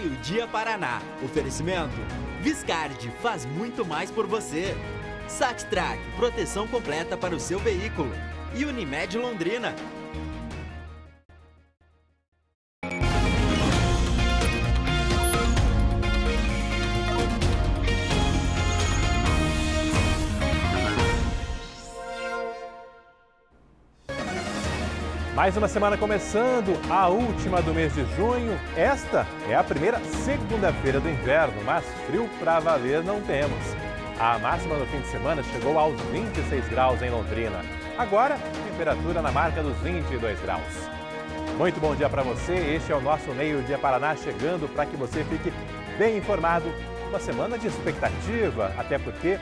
Meio-Dia Paraná. Oferecimento: Viscardi faz muito mais por você. Saxtrack, proteção completa para o seu veículo. E Unimed Londrina. Mais uma semana começando, a última do mês de junho. Esta é a primeira segunda-feira do inverno, mas frio pra valer não temos. A máxima no fim de semana chegou aos 26 graus em Londrina. Agora, temperatura na marca dos 22 graus. Muito bom dia para você. Este é o nosso Meio-Dia Paraná, chegando para que você fique bem informado. Uma semana de expectativa, até porque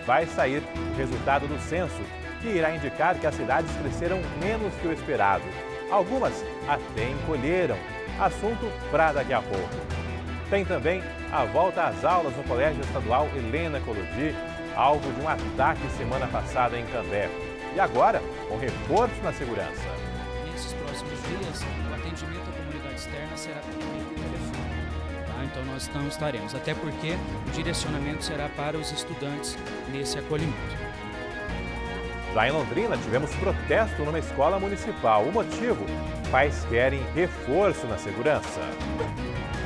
vai sair o resultado do censo, que irá indicar que as cidades cresceram menos que o esperado. Algumas até encolheram. Assunto para daqui a pouco. Tem também a volta às aulas no Colégio Estadual Helena Colodi, alvo de um ataque semana passada em Cambé. E agora, um reforço na segurança. Nesses próximos dias, o atendimento à comunidade externa será por telefone. Tá? Então nós não estaremos, até porque o direcionamento será para os estudantes nesse acolhimento. Já em Londrina, tivemos protesto numa escola municipal. O motivo? Pais querem reforço na segurança.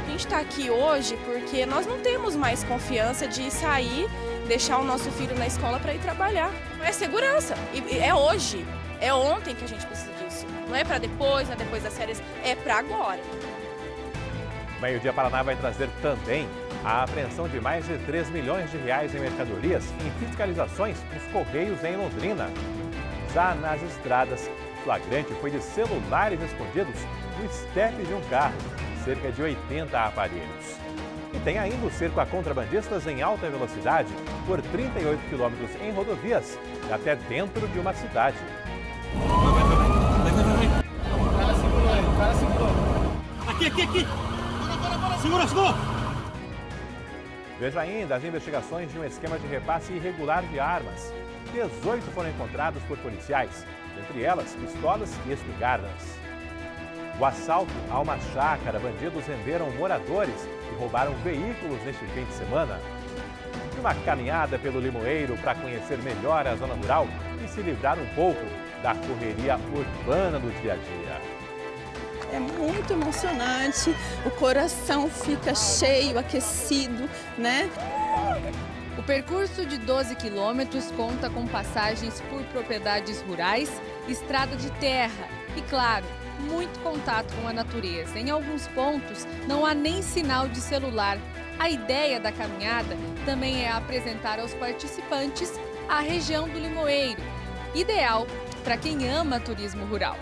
A gente está aqui hoje porque nós não temos mais confiança de sair, deixar o nosso filho na escola para ir trabalhar. É segurança. E é hoje, é ontem que a gente precisa disso. Não é para depois, não é depois das férias, é para agora. O Meio-Dia Paraná vai trazer também a apreensão de mais de 3 milhões de reais em mercadorias em fiscalizações nos Correios em Londrina. Já nas estradas, o flagrante foi de celulares escondidos no estepe de um carro, cerca de 80 aparelhos. E tem ainda o cerco a contrabandistas em alta velocidade por 38 quilômetros em rodovias e até dentro de uma cidade. O cara segurou. Aqui. Segura. Veja ainda as investigações de um esquema de repasse irregular de armas. 18 foram encontrados por policiais, entre elas pistolas e espingardas. O assalto a uma chácara, bandidos renderam moradores e roubaram veículos neste fim de semana. E uma caminhada pelo Limoeiro para conhecer melhor a zona rural e se livrar um pouco da correria urbana do dia a dia. É muito emocionante, o coração fica cheio, aquecido, né? O percurso de 12 quilômetros conta com passagens por propriedades rurais, estrada de terra e, claro, muito contato com a natureza. Em alguns pontos não há nem sinal de celular. A ideia da caminhada também é apresentar aos participantes a região do Limoeiro, ideal para quem ama turismo rural.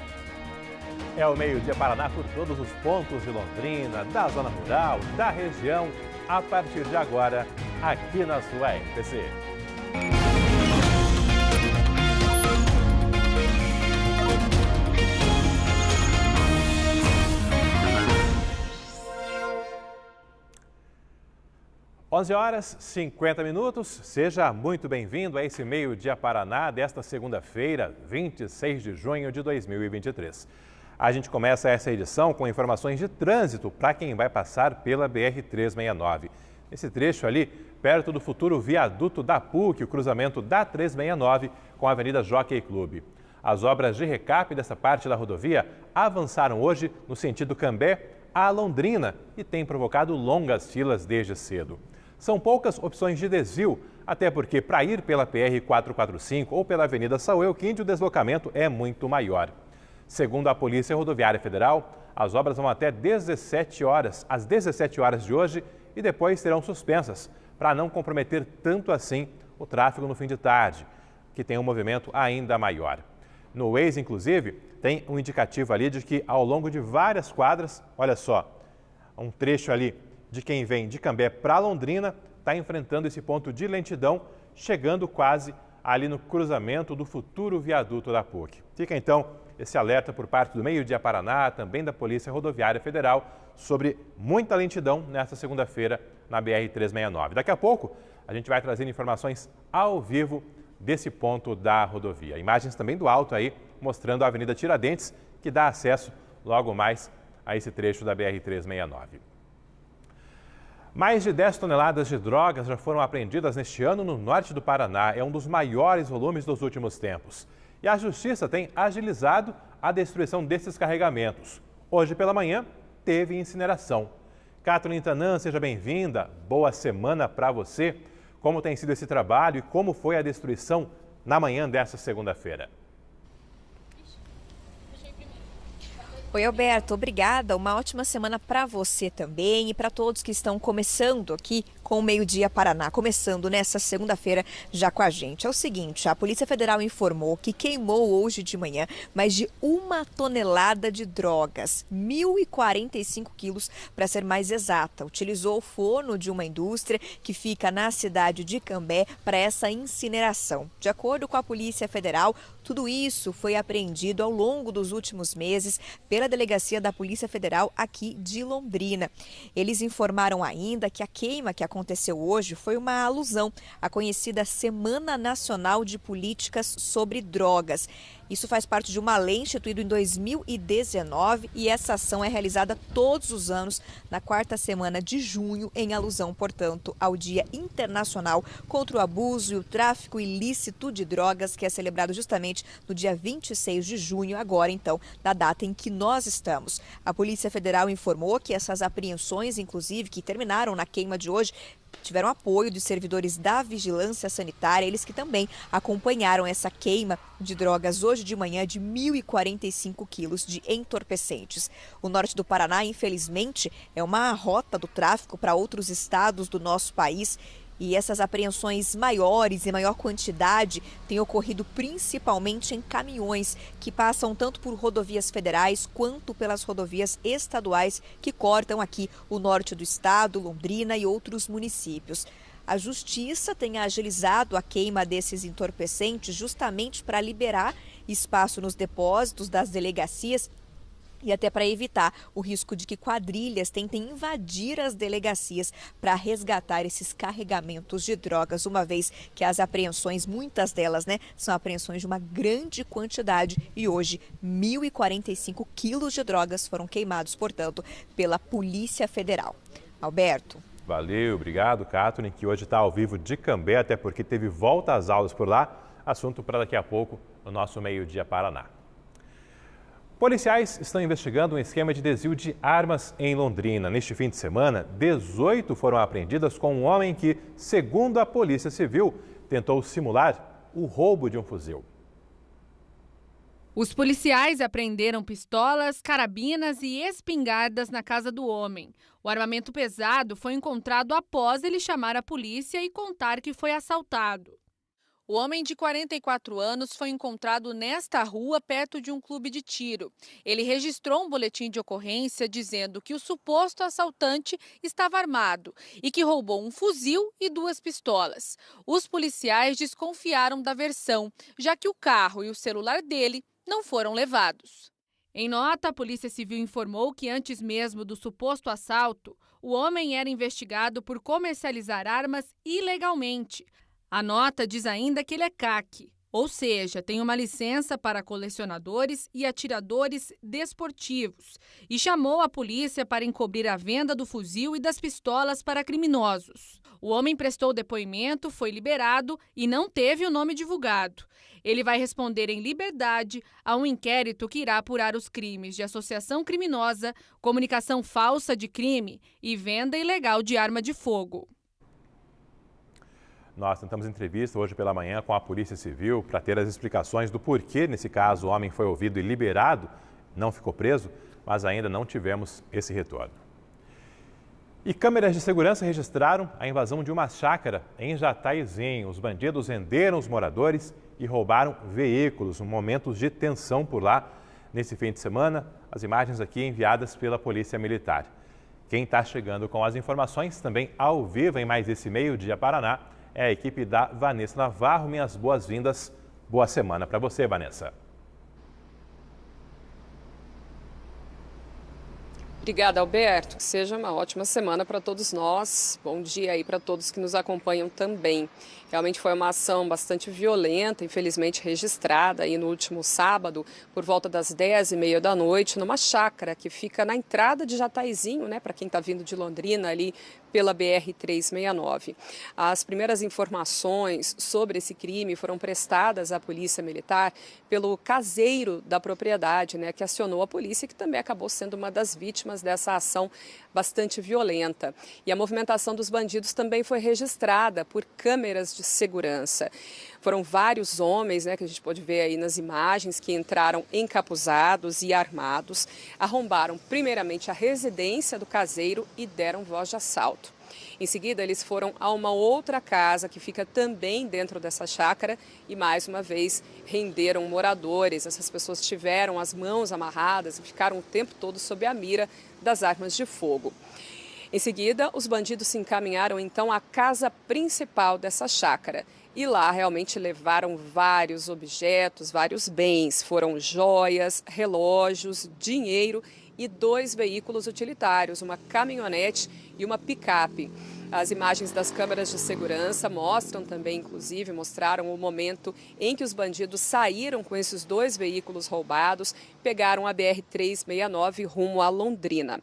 É o Meio-Dia Paraná por todos os pontos de Londrina, da zona rural, da região, a partir de agora, aqui na sua RPC. (11h50). Seja muito bem-vindo a esse Meio-Dia Paraná desta segunda-feira, 26 de junho de 2023. A gente começa essa edição com informações de trânsito para quem vai passar pela BR-369. Esse trecho ali, perto do futuro viaduto da PUC, o cruzamento da 369 com a Avenida Jockey Club. As obras de recap dessa parte da rodovia avançaram hoje no sentido Cambé a Londrina e têm provocado longas filas desde cedo. São poucas opções de desvio, até porque para ir pela PR-445 ou pela Avenida Saúl Euquinde o deslocamento é muito maior. Segundo a Polícia Rodoviária Federal, as obras vão até às 17 horas de hoje e depois serão suspensas, para não comprometer tanto assim o tráfego no fim de tarde, que tem um movimento ainda maior. No Waze, inclusive, tem um indicativo ali de que ao longo de várias quadras, olha só, um trecho ali de quem vem de Cambé para Londrina está enfrentando esse ponto de lentidão, chegando quase ali no cruzamento do futuro viaduto da PUC. Fica então esse alerta por parte do Meio-Dia Paraná, também da Polícia Rodoviária Federal, sobre muita lentidão nesta segunda-feira na BR-369. Daqui a pouco a gente vai trazer informações ao vivo desse ponto da rodovia. Imagens também do alto aí, mostrando a Avenida Tiradentes, que dá acesso logo mais a esse trecho da BR-369. Mais de 10 toneladas de drogas já foram apreendidas neste ano no norte do Paraná. É um dos maiores volumes dos últimos tempos. E a Justiça tem agilizado a destruição desses carregamentos. Hoje pela manhã, teve incineração. Kathleen Tanan, seja bem-vinda. Boa semana para você. Como tem sido esse trabalho e como foi a destruição na manhã desta segunda-feira? Oi, Alberto, obrigada. Uma ótima semana para você também e para todos que estão começando aqui com o Meio Dia Paraná, começando nessa segunda-feira já com a gente. É o seguinte, a Polícia Federal informou que queimou hoje de manhã mais de 1 tonelada de drogas, 1.045 quilos para ser mais exata. Utilizou o forno de uma indústria que fica na cidade de Cambé para essa incineração. De acordo com a Polícia Federal, tudo isso foi apreendido ao longo dos últimos meses pela Delegacia da Polícia Federal aqui de Londrina. Eles informaram ainda que a queima que aconteceu hoje foi uma alusão à conhecida Semana Nacional de Políticas sobre Drogas. Isso faz parte de uma lei instituída em 2019 e essa ação é realizada todos os anos na 4ª semana de junho, em alusão, portanto, ao Dia Internacional contra o Abuso e o Tráfico Ilícito de Drogas, que é celebrado justamente no dia 26 de junho, agora então, na data em que nós estamos. A Polícia Federal informou que essas apreensões, inclusive, que terminaram na queima de hoje, tiveram apoio de servidores da Vigilância Sanitária, eles que também acompanharam essa queima de drogas hoje de manhã de 1.045 quilos de entorpecentes. O norte do Paraná, infelizmente, é uma rota do tráfico para outros estados do nosso país. E essas apreensões maiores e maior quantidade têm ocorrido principalmente em caminhões que passam tanto por rodovias federais quanto pelas rodovias estaduais que cortam aqui o norte do estado, Londrina e outros municípios. A Justiça tem agilizado a queima desses entorpecentes justamente para liberar espaço nos depósitos das delegacias e até para evitar o risco de que quadrilhas tentem invadir as delegacias para resgatar esses carregamentos de drogas, uma vez que as apreensões, muitas delas, são apreensões de uma grande quantidade e hoje 1.045 quilos de drogas foram queimados, portanto, pela Polícia Federal. Alberto. Valeu, obrigado, Kathleen, que hoje está ao vivo de Cambé, até porque teve volta às aulas por lá. Assunto para daqui a pouco no nosso Meio Dia Paraná. Policiais estão investigando um esquema de desvio de armas em Londrina. Neste fim de semana, 18 foram apreendidas com um homem que, segundo a Polícia Civil, tentou simular o roubo de um fuzil. Os policiais apreenderam pistolas, carabinas e espingardas na casa do homem. O armamento pesado foi encontrado após ele chamar a polícia e contar que foi assaltado. O homem de 44 anos foi encontrado nesta rua, perto de um clube de tiro. Ele registrou um boletim de ocorrência dizendo que o suposto assaltante estava armado e que roubou um fuzil e 2 pistolas. Os policiais desconfiaram da versão, já que o carro e o celular dele não foram levados. Em nota, a Polícia Civil informou que antes mesmo do suposto assalto, o homem era investigado por comercializar armas ilegalmente. A nota diz ainda que ele é CAC, ou seja, tem uma licença para colecionadores e atiradores desportivos, e chamou a polícia para encobrir a venda do fuzil e das pistolas para criminosos. O homem prestou depoimento, foi liberado e não teve o nome divulgado. Ele vai responder em liberdade a um inquérito que irá apurar os crimes de associação criminosa, comunicação falsa de crime e venda ilegal de arma de fogo. Nós tentamos entrevista hoje pela manhã com a Polícia Civil para ter as explicações do porquê, nesse caso, o homem foi ouvido e liberado, não ficou preso, mas ainda não tivemos esse retorno. E câmeras de segurança registraram a invasão de uma chácara em Jataizinho. Os bandidos renderam os moradores e roubaram veículos, momentos de tensão por lá. Nesse fim de semana, as imagens aqui enviadas pela Polícia Militar. Quem está chegando com as informações também ao vivo em mais esse Meio Dia Paraná é a equipe da Vanessa Navarro. Minhas boas-vindas. Boa semana para você, Vanessa. Obrigada, Alberto. Que seja uma ótima semana para todos nós. Bom dia aí para todos que nos acompanham também. Realmente foi uma ação bastante violenta, infelizmente registrada aí no último sábado, por volta das 10h30 da noite, numa chácara que fica na entrada de Jataizinho, para quem está vindo de Londrina ali pela BR-369. As primeiras informações sobre esse crime foram prestadas à Polícia Militar pelo caseiro da propriedade, né, que acionou a polícia e que também acabou sendo uma das vítimas dessa ação bastante violenta. E a movimentação dos bandidos também foi registrada por câmeras de segurança. Foram vários homens, né, que a gente pode ver aí nas imagens, que entraram encapuzados e armados, arrombaram primeiramente a residência do caseiro e deram voz de assalto. Em seguida, eles foram a uma outra casa que fica também dentro dessa chácara e, mais uma vez, renderam moradores. Essas pessoas tiveram as mãos amarradas e ficaram o tempo todo sob a mira das armas de fogo. Em seguida, os bandidos se encaminharam então à casa principal dessa chácara. E lá realmente levaram vários objetos, vários bens. Foram joias, relógios, dinheiro e 2 veículos utilitários, uma caminhonete e uma picape. As imagens das câmeras de segurança mostram também, inclusive, mostraram o momento em que os bandidos saíram com esses 2 veículos roubados, pegaram a BR-369 rumo a Londrina.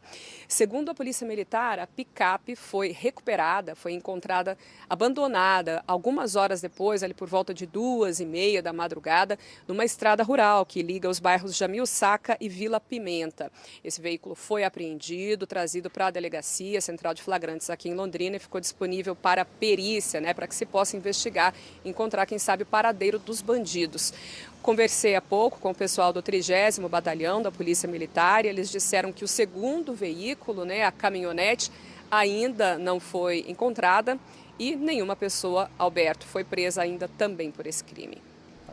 Segundo a Polícia Militar, a picape foi recuperada, foi encontrada abandonada algumas horas depois, ali por volta de 2h30 da madrugada, numa estrada rural que liga os bairros Jamil Saca e Vila Pimenta. Esse veículo foi apreendido, trazido para a Delegacia Central de Flagrantes aqui em Londrina e ficou disponível para perícia, né, para que se possa investigar e encontrar, quem sabe, o paradeiro dos bandidos. Conversei há pouco com o pessoal do 30º Batalhão da Polícia Militar e eles disseram que o segundo veículo, né, a caminhonete, ainda não foi encontrada e nenhuma pessoa, Alberto, foi presa ainda também por esse crime.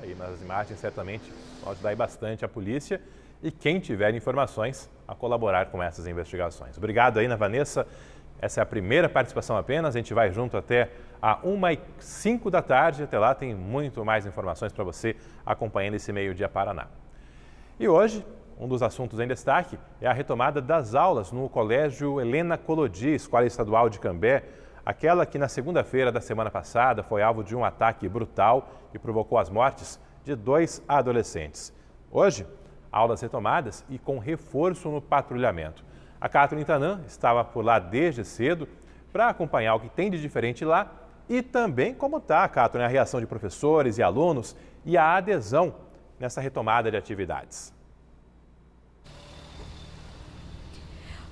Aí nas imagens certamente pode ajudar bastante a polícia e quem tiver informações a colaborar com essas investigações. Obrigado aí, Vanessa. Essa é a primeira participação apenas, a gente vai junto até a 1h05 da tarde. Até lá tem muito mais informações para você acompanhando esse Meio-Dia Paraná. E hoje, um dos assuntos em destaque é a retomada das aulas no Colégio Helena Collodi, Escola Estadual de Cambé, aquela que na segunda-feira da semana passada foi alvo de um ataque brutal e provocou as mortes de 2 adolescentes. Hoje, aulas retomadas e com reforço no patrulhamento. A Catherine Tanan estava por lá desde cedo para acompanhar o que tem de diferente lá e também como está, Catherine, a reação de professores e alunos e a adesão nessa retomada de atividades.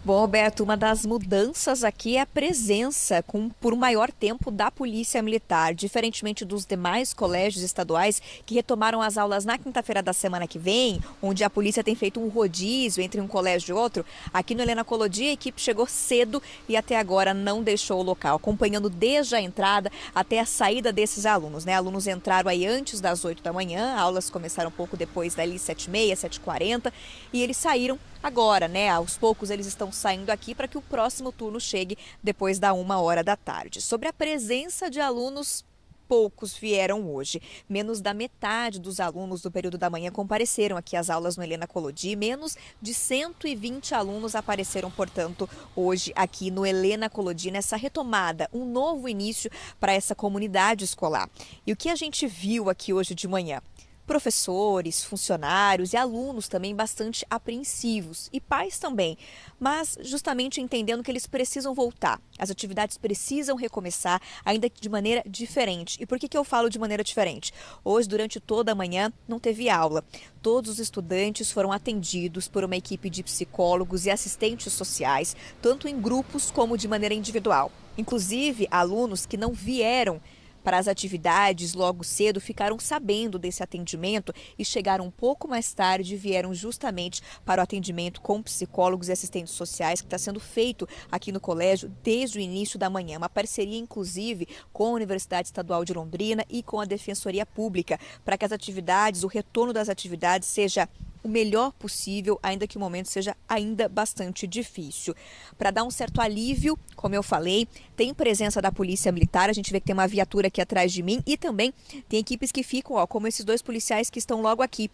Bom, Alberto, uma das mudanças aqui é a presença por um maior tempo da Polícia Militar. Diferentemente dos demais colégios estaduais que retomaram as aulas na quinta-feira da semana que vem, onde a polícia tem feito um rodízio entre um colégio e outro, aqui no Helena Collodi a equipe chegou cedo e até agora não deixou o local, acompanhando desde a entrada até a saída desses alunos, né? Alunos entraram aí antes das 8 da manhã, aulas começaram um pouco depois dali, 7h30, 7h40, e eles saíram agora, né? Aos poucos eles estão saindo aqui para que o próximo turno chegue depois da 1h da tarde. Sobre a presença de alunos, poucos vieram hoje. Menos da metade dos alunos do período da manhã compareceram aqui às aulas no Helena Collodi. Menos de 120 alunos apareceram, portanto, hoje aqui no Helena Collodi, nessa retomada, um novo início para essa comunidade escolar. E o que a gente viu aqui hoje de manhã? Professores, funcionários e alunos também bastante apreensivos e pais também, mas justamente entendendo que eles precisam voltar, as atividades precisam recomeçar, ainda que de maneira diferente. E por que eu falo de maneira diferente? Hoje, durante toda a manhã, não teve aula. Todos os estudantes foram atendidos por uma equipe de psicólogos e assistentes sociais, tanto em grupos como de maneira individual. Inclusive, alunos que não vieram para as atividades logo cedo ficaram sabendo desse atendimento e chegaram um pouco mais tarde e vieram justamente para o atendimento com psicólogos e assistentes sociais que está sendo feito aqui no colégio desde o início da manhã. Uma parceria, inclusive, com a Universidade Estadual de Londrina e com a Defensoria Pública, para que as atividades, o retorno das atividades seja o melhor possível, ainda que o momento seja ainda bastante difícil. Para dar um certo alívio, como eu falei, tem presença da Polícia Militar, a gente vê que tem uma viatura aqui atrás de mim e também tem equipes que ficam, como esses 2 policiais que estão logo aqui,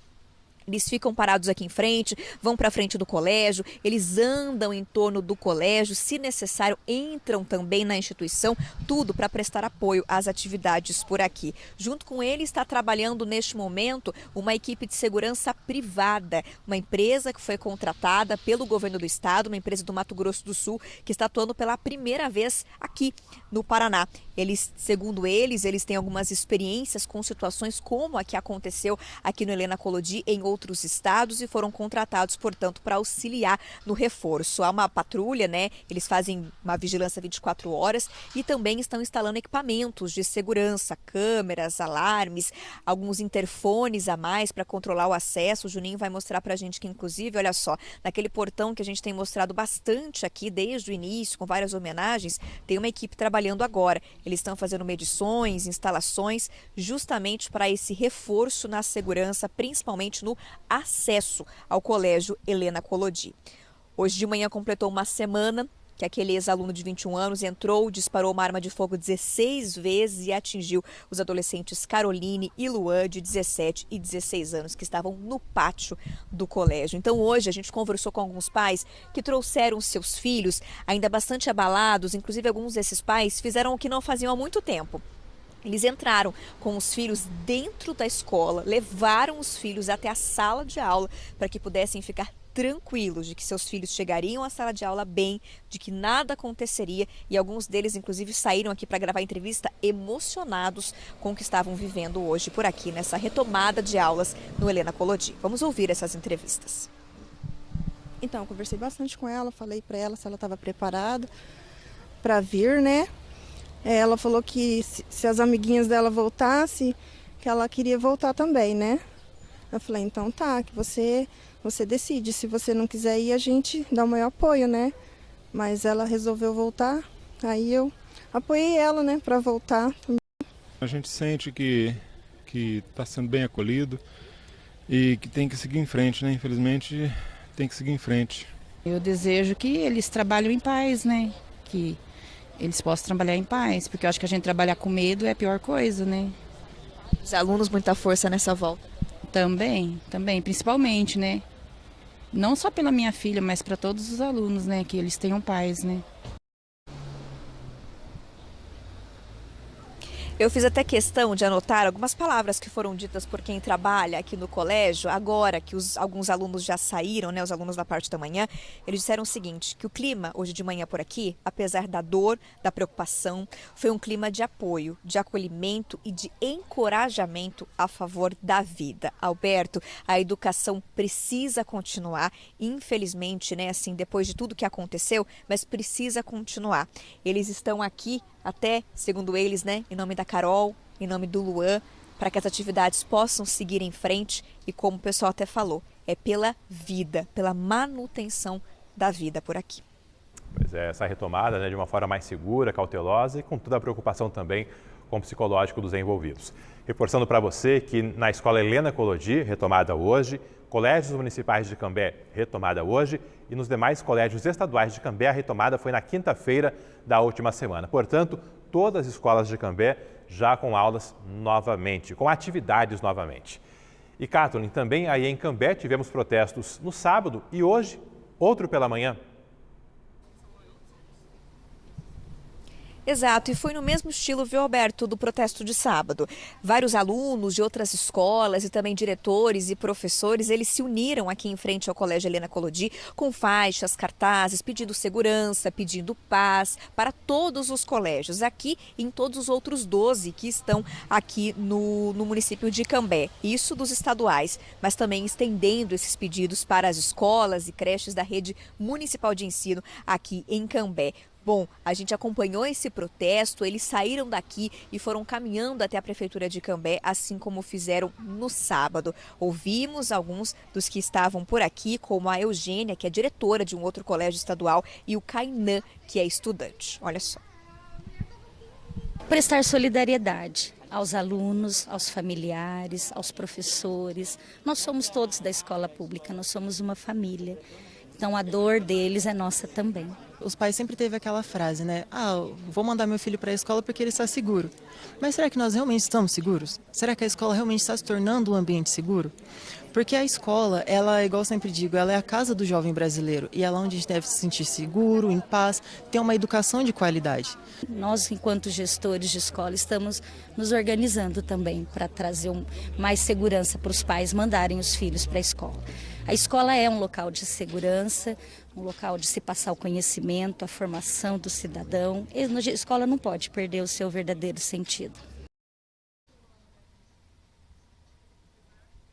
Eles ficam parados aqui em frente, vão para frente do colégio, eles andam em torno do colégio, se necessário, entram também na instituição, tudo para prestar apoio às atividades por aqui. Junto com ele está trabalhando neste momento uma equipe de segurança privada, uma empresa que foi contratada pelo governo do estado, uma empresa do Mato Grosso do Sul, que está atuando pela primeira vez aqui no Paraná. Eles, segundo eles têm algumas experiências com situações como a que aconteceu aqui no Helena Collodi em outros estados e foram contratados, portanto, para auxiliar no reforço. Há uma patrulha, né? Eles fazem uma vigilância 24 horas e também estão instalando equipamentos de segurança, câmeras, alarmes, alguns interfones a mais para controlar o acesso. O Juninho vai mostrar para a gente que, inclusive, olha só, naquele portão que a gente tem mostrado bastante aqui desde o início, com várias homenagens, tem uma equipe trabalhando agora. Eles estão fazendo medições, instalações, justamente para esse reforço na segurança, principalmente no acesso ao Colégio Helena Collodi. Hoje de manhã completou uma semana que aquele ex-aluno de 21 anos entrou, disparou uma arma de fogo 16 vezes e atingiu os adolescentes Caroline e Luan, de 17 e 16 anos, que estavam no pátio do colégio. Então hoje a gente conversou com alguns pais que trouxeram seus filhos ainda bastante abalados, inclusive alguns desses pais fizeram o que não faziam há muito tempo. Eles entraram com os filhos dentro da escola, levaram os filhos até a sala de aula para que pudessem ficar tranquilos de que seus filhos chegariam à sala de aula bem, de que nada aconteceria, e alguns deles inclusive saíram aqui para gravar entrevista emocionados com o que estavam vivendo hoje por aqui nessa retomada de aulas no Helena Collodi. Vamos ouvir essas entrevistas. Então, eu conversei bastante com ela, falei para ela se ela estava preparada para vir, né? Ela falou que se as amiguinhas dela voltassem, que ela queria voltar também, né? Eu falei, então tá, que você decide. Se você não quiser ir, a gente dá o maior apoio, né? Mas ela resolveu voltar, aí eu apoiei ela, né, para voltar. A gente sente que está sendo bem acolhido e que tem que seguir em frente, né? Infelizmente, tem que seguir em frente. Eu desejo que eles trabalhem em paz, né? Que eles possam trabalhar em paz, porque eu acho que a gente trabalhar com medo é a pior coisa, né? Os alunos, muita força nessa volta. Também, principalmente, né? Não só pela minha filha, mas para todos os alunos, né? Que eles tenham paz, né? Eu fiz até questão de anotar algumas palavras que foram ditas por quem trabalha aqui no colégio. Agora que alguns alunos já saíram, né, os alunos da parte da manhã, eles disseram o seguinte, que o clima hoje de manhã por aqui, apesar da dor, da preocupação, foi um clima de apoio, de acolhimento e de encorajamento a favor da vida. Alberto, a educação precisa continuar, infelizmente, né, assim, depois de tudo que aconteceu, mas precisa continuar. Eles estão aqui até, segundo eles, né, em nome da Carol, em nome do Luan, para que as atividades possam seguir em frente e, como o pessoal até falou, é pela vida, pela manutenção da vida por aqui. Pois é, essa retomada, né, de uma forma mais segura, cautelosa e com toda a preocupação também com o psicológico dos envolvidos. Reforçando para você que na Escola Helena Collodi, retomada hoje, colégios municipais de Cambé, retomada hoje, e nos demais colégios estaduais de Cambé, a retomada foi na quinta-feira da última semana. Portanto, todas as escolas de Cambé já com aulas novamente, com atividades novamente. E, Kathleen, também aí em Cambé tivemos protestos no sábado e hoje, outro pela manhã. Exato, e foi no mesmo estilo, viu, Alberto, do protesto de sábado. Vários alunos de outras escolas e também diretores e professores, eles se uniram aqui em frente ao Colégio Helena Collodi com faixas, cartazes, pedindo segurança, pedindo paz para todos os colégios, aqui e em todos os outros 12 que estão aqui no município de Cambé. Isso dos estaduais, mas também estendendo esses pedidos para as escolas e creches da rede municipal de ensino aqui em Cambé. Bom, a gente acompanhou esse protesto, eles saíram daqui e foram caminhando até a Prefeitura de Cambé, assim como fizeram no sábado. Ouvimos alguns dos que estavam por aqui, como a Eugênia, que é diretora de um outro colégio estadual, e o Kainan, que é estudante. Olha só. Prestar solidariedade aos alunos, aos familiares, aos professores. Nós somos todos da escola pública, nós somos uma família. Então a dor deles é nossa também. Os pais sempre teve aquela frase, né? Vou mandar meu filho para a escola porque ele está seguro. Mas será que nós realmente estamos seguros? Será que a escola realmente está se tornando um ambiente seguro? Porque a escola, ela, igual eu sempre digo, ela é a casa do jovem brasileiro e ela é onde a gente deve se sentir seguro, em paz, ter uma educação de qualidade. Nós, enquanto gestores de escola, estamos nos organizando também para trazer mais segurança para os pais mandarem os filhos para a escola. A escola é um local de segurança, um local de se passar o conhecimento, a formação do cidadão. A escola não pode perder o seu verdadeiro sentido.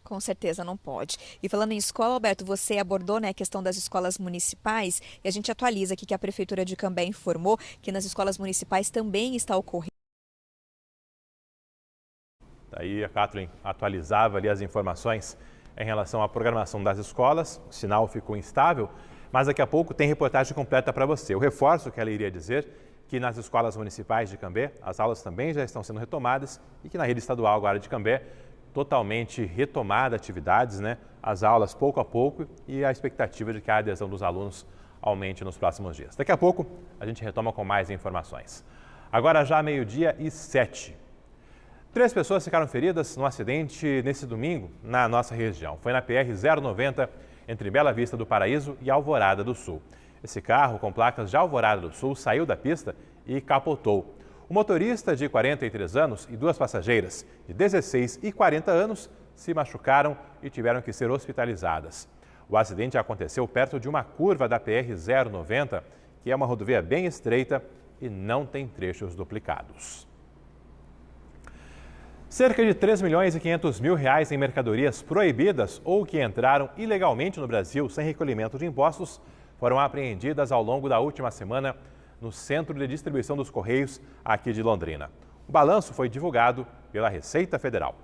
Com certeza não pode. E falando em escola, Alberto, você abordou, né, a questão das escolas municipais e a gente atualiza aqui que a Prefeitura de Cambé informou que nas escolas municipais também está ocorrendo. Daí a Kathleen atualizava ali as informações em relação à programação das escolas. O sinal ficou instável, mas daqui a pouco tem reportagem completa para você. Eu reforço o que ela iria dizer, que nas escolas municipais de Cambé as aulas também já estão sendo retomadas e que na rede estadual agora de Cambé totalmente retomada atividades, né? As aulas pouco a pouco e a expectativa de que a adesão dos alunos aumente nos próximos dias. Daqui a pouco a gente retoma com mais informações. Agora já 12h07. 3 pessoas ficaram feridas no acidente nesse domingo na nossa região. Foi na PR-090 entre Bela Vista do Paraíso e Alvorada do Sul. Esse carro com placas de Alvorada do Sul saiu da pista e capotou. O motorista de 43 anos e 2 passageiras de 16 e 40 anos se machucaram e tiveram que ser hospitalizadas. O acidente aconteceu perto de uma curva da PR-090, que é uma rodovia bem estreita e não tem trechos duplicados. Cerca de 3 milhões e 500 mil reais em mercadorias proibidas ou que entraram ilegalmente no Brasil sem recolhimento de impostos foram apreendidas ao longo da última semana no Centro de Distribuição dos Correios, aqui de Londrina. O balanço foi divulgado pela Receita Federal.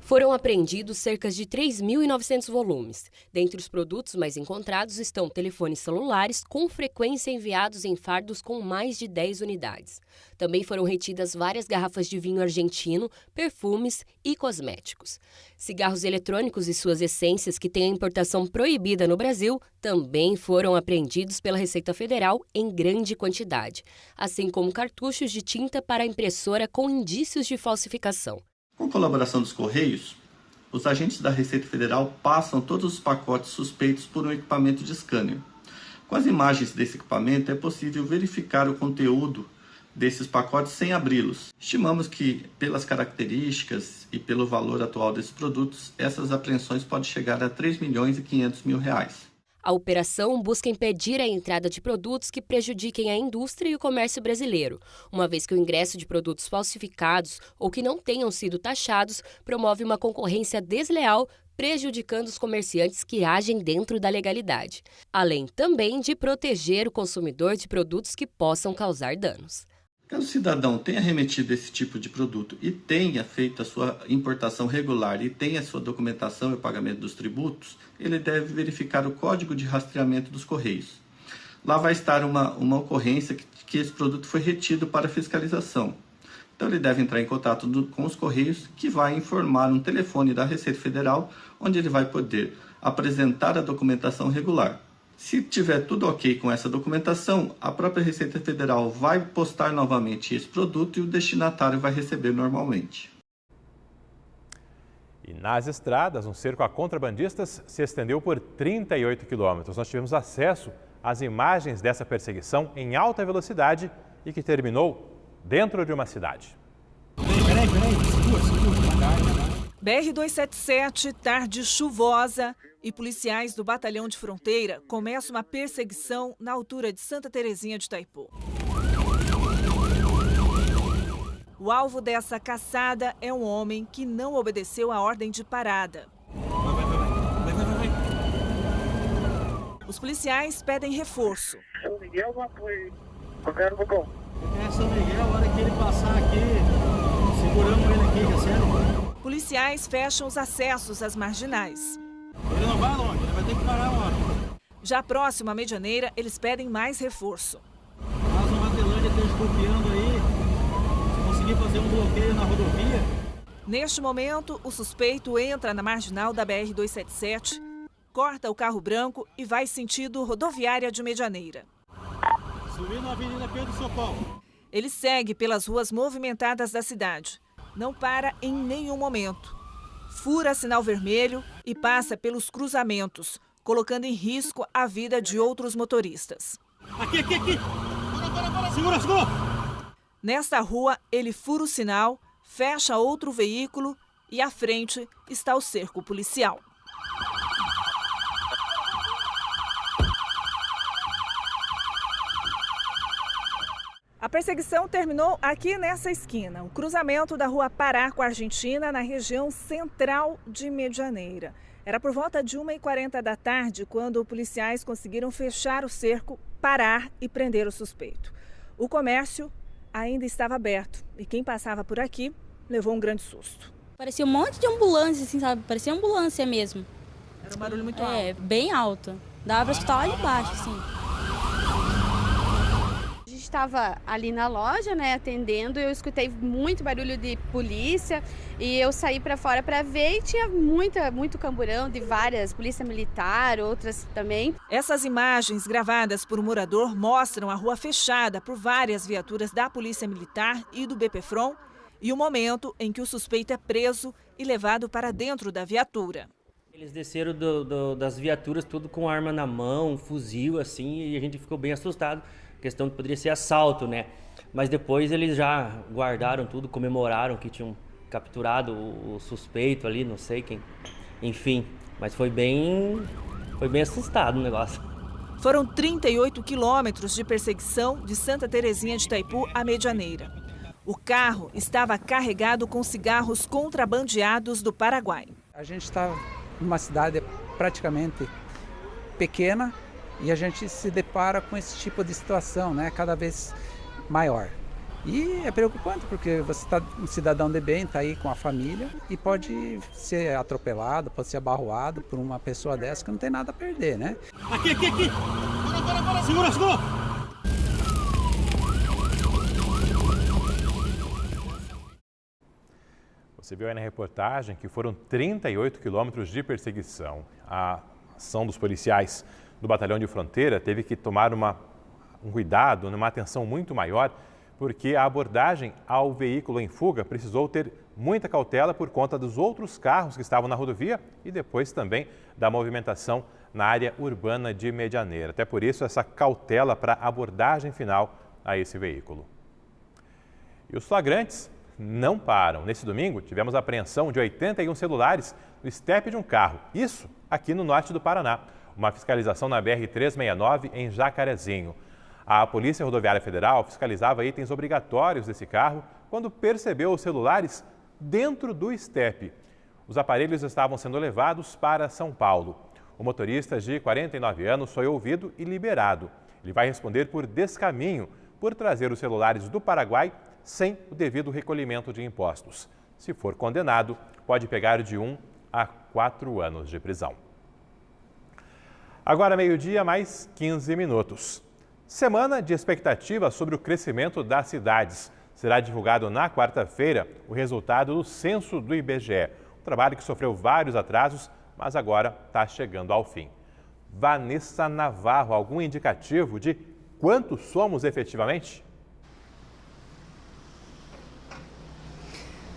Foram apreendidos cerca de 3.900 volumes. Dentre os produtos mais encontrados estão telefones celulares com frequência enviados em fardos com mais de 10 unidades. Também foram retidas várias garrafas de vinho argentino, perfumes e cosméticos. Cigarros eletrônicos e suas essências que têm a importação proibida no Brasil também foram apreendidos pela Receita Federal em grande quantidade, assim como cartuchos de tinta para impressora com indícios de falsificação. Com colaboração dos Correios, os agentes da Receita Federal passam todos os pacotes suspeitos por um equipamento de scanner. Com as imagens desse equipamento, é possível verificar o conteúdo desses pacotes sem abri-los. Estimamos que, pelas características e pelo valor atual desses produtos, essas apreensões podem chegar a 3 milhões e 500 mil reais. A operação busca impedir a entrada de produtos que prejudiquem a indústria e o comércio brasileiro, uma vez que o ingresso de produtos falsificados ou que não tenham sido taxados promove uma concorrência desleal, prejudicando os comerciantes que agem dentro da legalidade, além também de proteger o consumidor de produtos que possam causar danos. Caso o cidadão tenha remetido esse tipo de produto e tenha feito a sua importação regular e tenha a sua documentação e o pagamento dos tributos, ele deve verificar o código de rastreamento dos Correios. Lá vai estar uma ocorrência que esse produto foi retido para fiscalização. Então ele deve entrar em contato com os Correios, que vai informar um telefone da Receita Federal, onde ele vai poder apresentar a documentação regular. Se tiver tudo ok com essa documentação, a própria Receita Federal vai postar novamente esse produto e o destinatário vai receber normalmente. E nas estradas, um cerco a contrabandistas se estendeu por 38 quilômetros. Nós tivemos acesso às imagens dessa perseguição em alta velocidade e que terminou dentro de uma cidade. Peraí, segura. BR-277, tarde chuvosa, e policiais do Batalhão de Fronteira começam uma perseguição na altura de Santa Terezinha de Itaipu. O alvo dessa caçada é um homem que não obedeceu a ordem de parada. Vai. Os policiais pedem reforço. São Miguel, qualquer bom. É São Miguel, a hora que ele passar aqui, seguramos ele aqui, já sério. Policiais fecham os acessos às marginais. Ele não vai longe, ele vai ter que parar uma hora. Já próximo à Medianeira, eles pedem mais reforço. Mas o Matelândia está desconfiando aí, se conseguir fazer um bloqueio na rodovia. Neste momento, o suspeito entra na marginal da BR-277, corta o carro branco e vai sentido rodoviária de Medianeira. Subindo na Avenida Pedro Socorro. Ele segue pelas ruas movimentadas da cidade. Não para em nenhum momento. fura sinal vermelho e passa pelos cruzamentos, colocando em risco a vida de outros motoristas. Aqui! Segura! Nesta rua, ele fura o sinal, fecha outro veículo e à frente está o cerco policial. A perseguição terminou aqui nessa esquina, o cruzamento da rua Pará com a Argentina, na região central de Medianeira. Era por volta de 1h40 da tarde quando policiais conseguiram fechar o cerco, parar e prender o suspeito. O comércio ainda estava aberto e quem passava por aqui levou um grande susto. Parecia um monte de ambulância, assim, sabe? Parecia ambulância mesmo. Era um barulho muito alto. É, bem alto. Dava pra escutar lá embaixo, assim. A gente estava ali na loja, né, atendendo, eu escutei muito barulho de polícia e eu saí para fora para ver e tinha muito camburão de várias, polícia militar, outras também. Essas imagens gravadas por um morador mostram a rua fechada por várias viaturas da Polícia Militar e do BPFROM e o momento em que o suspeito é preso e levado para dentro da viatura. Eles desceram das viaturas tudo com arma na mão, fuzil assim, e a gente ficou bem assustado. Questão que poderia ser assalto, né? Mas depois eles já guardaram tudo, comemoraram que tinham capturado o suspeito ali, não sei quem. Enfim, mas foi bem assustado o negócio. Foram 38 quilômetros de perseguição de Santa Terezinha de Itaipu a Medianeira. O carro estava carregado com cigarros contrabandeados do Paraguai. A gente está numa cidade praticamente pequena, e a gente se depara com esse tipo de situação, né, cada vez maior. E é preocupante porque você está um cidadão de bem, está aí com a família e pode ser atropelado, pode ser abarroado por uma pessoa dessa que não tem nada a perder, né? Aqui! Segura! Você viu aí na reportagem que foram 38 quilômetros de perseguição. A ação dos policiais do Batalhão de Fronteira teve que tomar um cuidado, uma atenção muito maior, porque a abordagem ao veículo em fuga precisou ter muita cautela por conta dos outros carros que estavam na rodovia e depois também da movimentação na área urbana de Medianeira. Até por isso, essa cautela para a abordagem final a esse veículo. E os flagrantes não param. Nesse domingo, tivemos a apreensão de 81 celulares no estepe de um carro. Isso aqui no norte do Paraná. Uma fiscalização na BR-369 em Jacarezinho. A Polícia Rodoviária Federal fiscalizava itens obrigatórios desse carro quando percebeu os celulares dentro do estepe. Os aparelhos estavam sendo levados para São Paulo. O motorista de 49 anos foi ouvido e liberado. Ele vai responder por descaminho por trazer os celulares do Paraguai sem o devido recolhimento de impostos. Se for condenado, pode pegar de 1 a 4 anos de prisão. Agora, meio-dia, mais 15 minutos. Semana de expectativa sobre o crescimento das cidades. Será divulgado na quarta-feira o resultado do censo do IBGE. Um trabalho que sofreu vários atrasos, mas agora está chegando ao fim. Vanessa Navarro, algum indicativo de quantos somos efetivamente?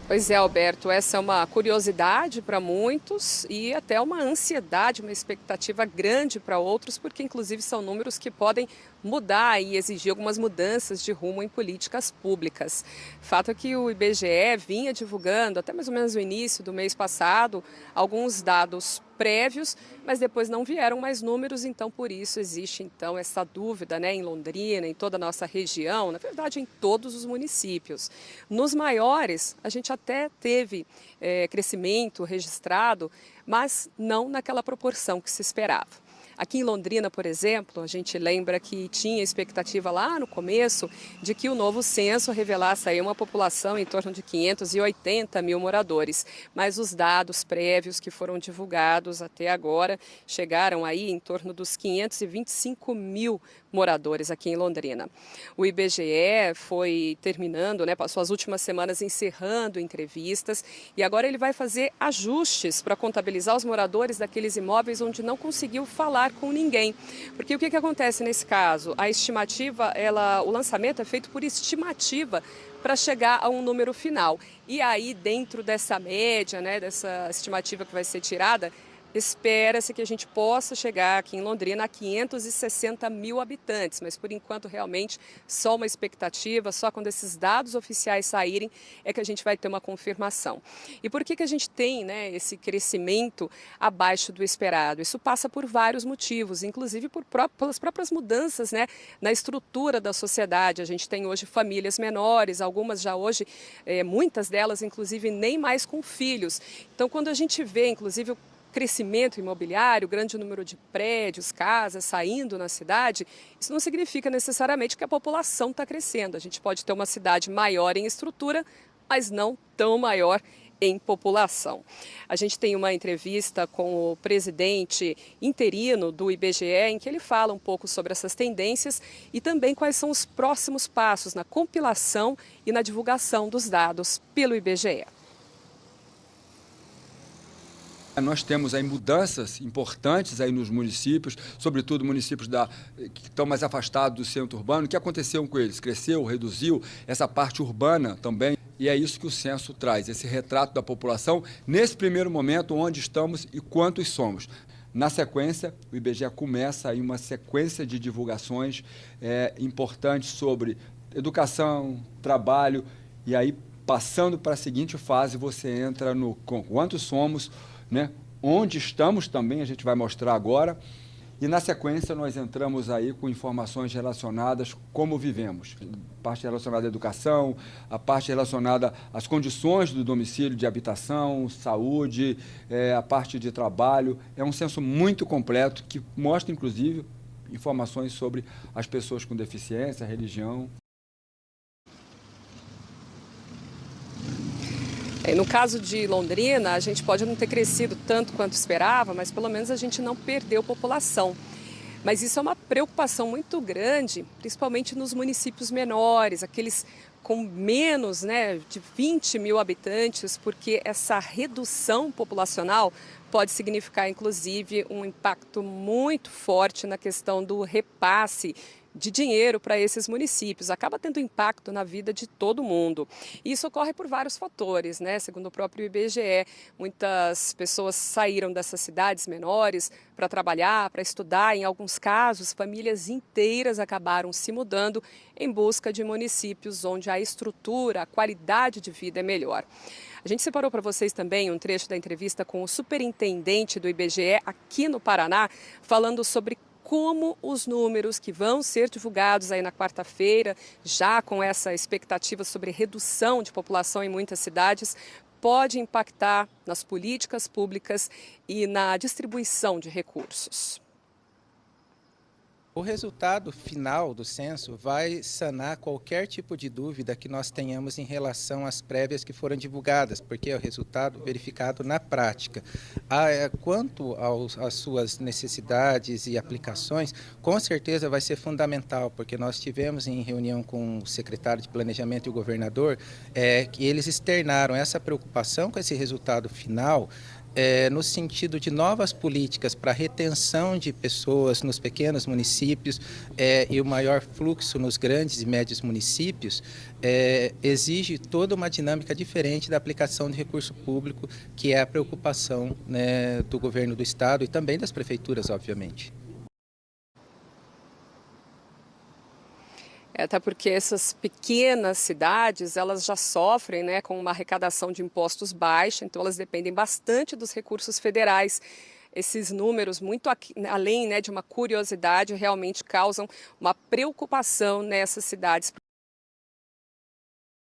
Pois é, Alberto, essa é uma curiosidade para muitos e até uma ansiedade, uma expectativa grande para outros, porque inclusive são números que podem mudar e exigir algumas mudanças de rumo em políticas públicas. Fato é que o IBGE vinha divulgando, até mais ou menos no início do mês passado, alguns dados prévios, mas depois não vieram mais números, então por isso existe então essa dúvida, né, em Londrina, em toda a nossa região, na verdade em todos os municípios. Nos maiores, a gente até teve crescimento registrado, mas não naquela proporção que se esperava. Aqui em Londrina, por exemplo, a gente lembra que tinha expectativa lá no começo de que o novo censo revelasse aí uma população em torno de 580 mil moradores. Mas os dados prévios que foram divulgados até agora chegaram aí em torno dos 525 mil moradores aqui em Londrina. O IBGE foi terminando, né, passou as últimas semanas encerrando entrevistas e agora ele vai fazer ajustes para contabilizar os moradores daqueles imóveis onde não conseguiu falar falar com ninguém. Porque o que acontece nesse caso? A estimativa, o lançamento é feito por estimativa para chegar a um número final. E aí, dentro dessa média, né, dessa estimativa que vai ser tirada, espera-se que a gente possa chegar aqui em Londrina a 560 mil habitantes, mas por enquanto realmente só uma expectativa, só quando esses dados oficiais saírem é que a gente vai ter uma confirmação. E por que a gente tem, né, esse crescimento abaixo do esperado? Isso passa por vários motivos, inclusive pelas próprias mudanças, né, na estrutura da sociedade. A gente tem hoje famílias menores, algumas já hoje, muitas delas inclusive nem mais com filhos. Então quando a gente vê inclusive o crescimento imobiliário, grande número de prédios, casas saindo na cidade, isso não significa necessariamente que a população está crescendo. A gente pode ter uma cidade maior em estrutura, mas não tão maior em população. A gente tem uma entrevista com o presidente interino do IBGE, em que ele fala um pouco sobre essas tendências e também quais são os próximos passos na compilação e na divulgação dos dados pelo IBGE. Nós temos aí mudanças importantes aí nos municípios, sobretudo municípios que estão mais afastados do centro urbano. O que aconteceu com eles? Cresceu, reduziu essa parte urbana também. E é isso que o censo traz, esse retrato da população, nesse primeiro momento, onde estamos e quantos somos. Na sequência, o IBGE começa aí uma sequência de divulgações importantes sobre educação, trabalho, e aí, passando para a seguinte fase, você entra no quantos somos, né? Onde estamos também, a gente vai mostrar agora. E na sequência nós entramos aí com informações relacionadas como vivemos. A parte relacionada à educação, a parte relacionada às condições do domicílio de habitação, saúde, a parte de trabalho. É um censo muito completo que mostra, inclusive, informações sobre as pessoas com deficiência, religião. No caso de Londrina, a gente pode não ter crescido tanto quanto esperava, mas pelo menos a gente não perdeu população. Mas isso é uma preocupação muito grande, principalmente nos municípios menores, aqueles com menos, né, de 20 mil habitantes, porque essa redução populacional pode significar, inclusive, um impacto muito forte na questão do repasse de dinheiro para esses municípios, acaba tendo impacto na vida de todo mundo. E isso ocorre por vários fatores, né? Segundo o próprio IBGE, muitas pessoas saíram dessas cidades menores para trabalhar, para estudar. Em alguns casos, famílias inteiras acabaram se mudando em busca de municípios onde a estrutura, a qualidade de vida é melhor. A gente separou para vocês também um trecho da entrevista com o superintendente do IBGE aqui no Paraná, falando sobre como os números que vão ser divulgados aí na quarta-feira, já com essa expectativa sobre redução de população em muitas cidades, pode impactar nas políticas públicas e na distribuição de recursos. O resultado final do censo vai sanar qualquer tipo de dúvida que nós tenhamos em relação às prévias que foram divulgadas, porque é o resultado verificado na prática. Quanto às suas necessidades e aplicações, com certeza vai ser fundamental, porque nós tivemos em reunião com o secretário de Planejamento e o governador, que eles externaram essa preocupação com esse resultado final, no sentido de novas políticas para retenção de pessoas nos pequenos municípios e o maior fluxo nos grandes e médios municípios, exige toda uma dinâmica diferente da aplicação de recurso público, que é a preocupação, né, do governo do estado e também das prefeituras, obviamente. Até porque essas pequenas cidades, elas já sofrem, né, com uma arrecadação de impostos baixa, então elas dependem bastante dos recursos federais. Esses números, muito além, né, de uma curiosidade, realmente causam uma preocupação nessas cidades.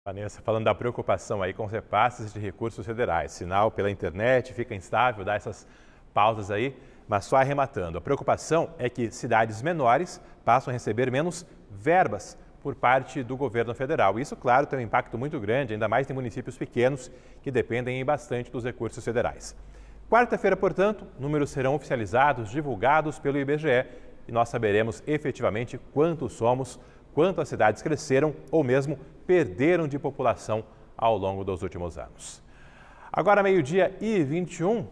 Vanessa, falando da preocupação aí com os repasses de recursos federais, sinal pela internet, fica instável, dá essas pausas aí, mas só arrematando. A preocupação é que cidades menores passam a receber menos verbas por parte do governo federal. Isso, claro, tem um impacto muito grande, ainda mais em municípios pequenos que dependem bastante dos recursos federais. Quarta-feira, portanto, números serão oficializados, divulgados pelo IBGE e nós saberemos efetivamente quantos somos, quanto as cidades cresceram ou mesmo perderam de população ao longo dos últimos anos. Agora, 12h21,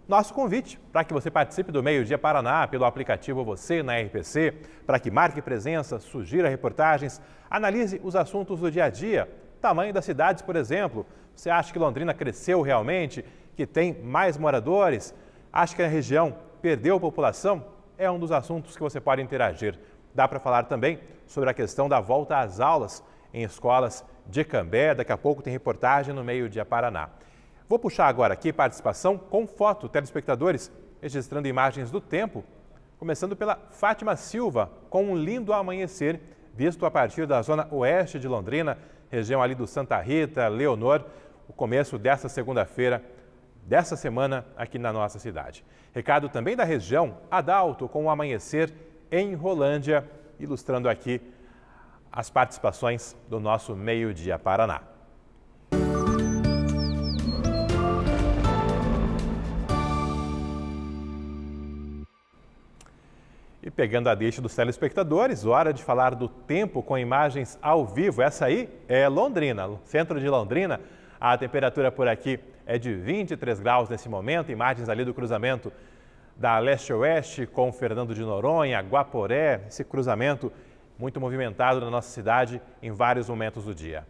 Nosso convite para que você participe do Meio Dia Paraná pelo aplicativo Você na RPC, para que marque presença, sugira reportagens, analise os assuntos do dia a dia, tamanho das cidades, por exemplo. Você acha que Londrina cresceu realmente, que tem mais moradores? Acha que a região perdeu população? É um dos assuntos que você pode interagir. Dá para falar também sobre a questão da volta às aulas em escolas de Cambé. Daqui a pouco tem reportagem no Meio Dia Paraná. Vou puxar agora aqui participação com foto, telespectadores registrando imagens do tempo, começando pela Fátima Silva, com um lindo amanhecer visto a partir da zona oeste de Londrina, região ali do Santa Rita, Leonor, o começo dessa segunda-feira, dessa semana aqui na nossa cidade. Recado também da região, Adalto, com o amanhecer em Rolândia, ilustrando aqui as participações do nosso Meio Dia Paraná. E pegando a deixa dos telespectadores, hora de falar do tempo com imagens ao vivo. Essa aí é Londrina, centro de Londrina. A temperatura por aqui é de 23 graus nesse momento. Imagens ali do cruzamento da leste-oeste com Fernando de Noronha, Guaporé. Esse cruzamento muito movimentado na nossa cidade em vários momentos do dia.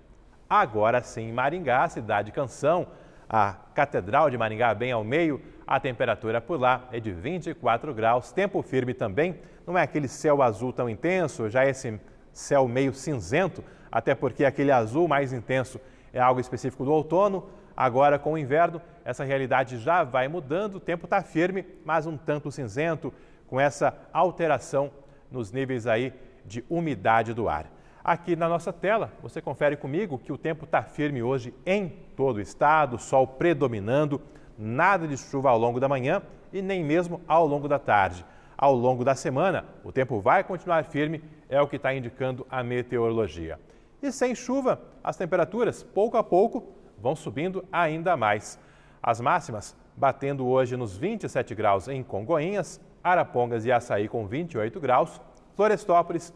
Agora sim, Maringá, cidade canção, a Catedral de Maringá bem ao meio. A temperatura por lá é de 24 graus, tempo firme também, não é aquele céu azul tão intenso, já esse céu meio cinzento, até porque aquele azul mais intenso é algo específico do outono. Agora com o inverno, essa realidade já vai mudando, o tempo está firme, mas um tanto cinzento, com essa alteração nos níveis aí de umidade do ar. Aqui na nossa tela, você confere comigo que o tempo está firme hoje em todo o estado, sol predominando, nada de chuva ao longo da manhã e nem mesmo ao longo da tarde. Ao longo da semana, o tempo vai continuar firme, é o que está indicando a meteorologia. E sem chuva, as temperaturas, pouco a pouco, vão subindo ainda mais. As máximas batendo hoje nos 27 graus em Congonhas, Arapongas e Açaí com 28 graus, Florestópolis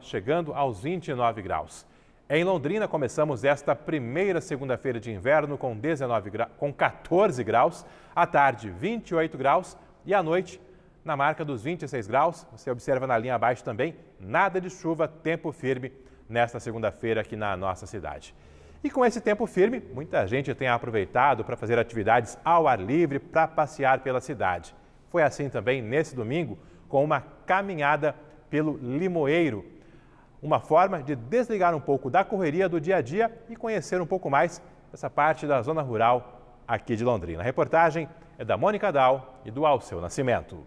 chegando aos 29 graus. Em Londrina, começamos esta primeira segunda-feira de inverno com 14 graus, à tarde 28 graus e à noite na marca dos 26 graus. Você observa na linha abaixo também, nada de chuva, tempo firme nesta segunda-feira aqui na nossa cidade. E com esse tempo firme, muita gente tem aproveitado para fazer atividades ao ar livre, para passear pela cidade. Foi assim também nesse domingo, com uma caminhada pelo Limoeiro. Uma forma de desligar um pouco da correria do dia a dia e conhecer um pouco mais essa parte da zona rural aqui de Londrina. A reportagem é da Mônica Dal e do Alceu Nascimento.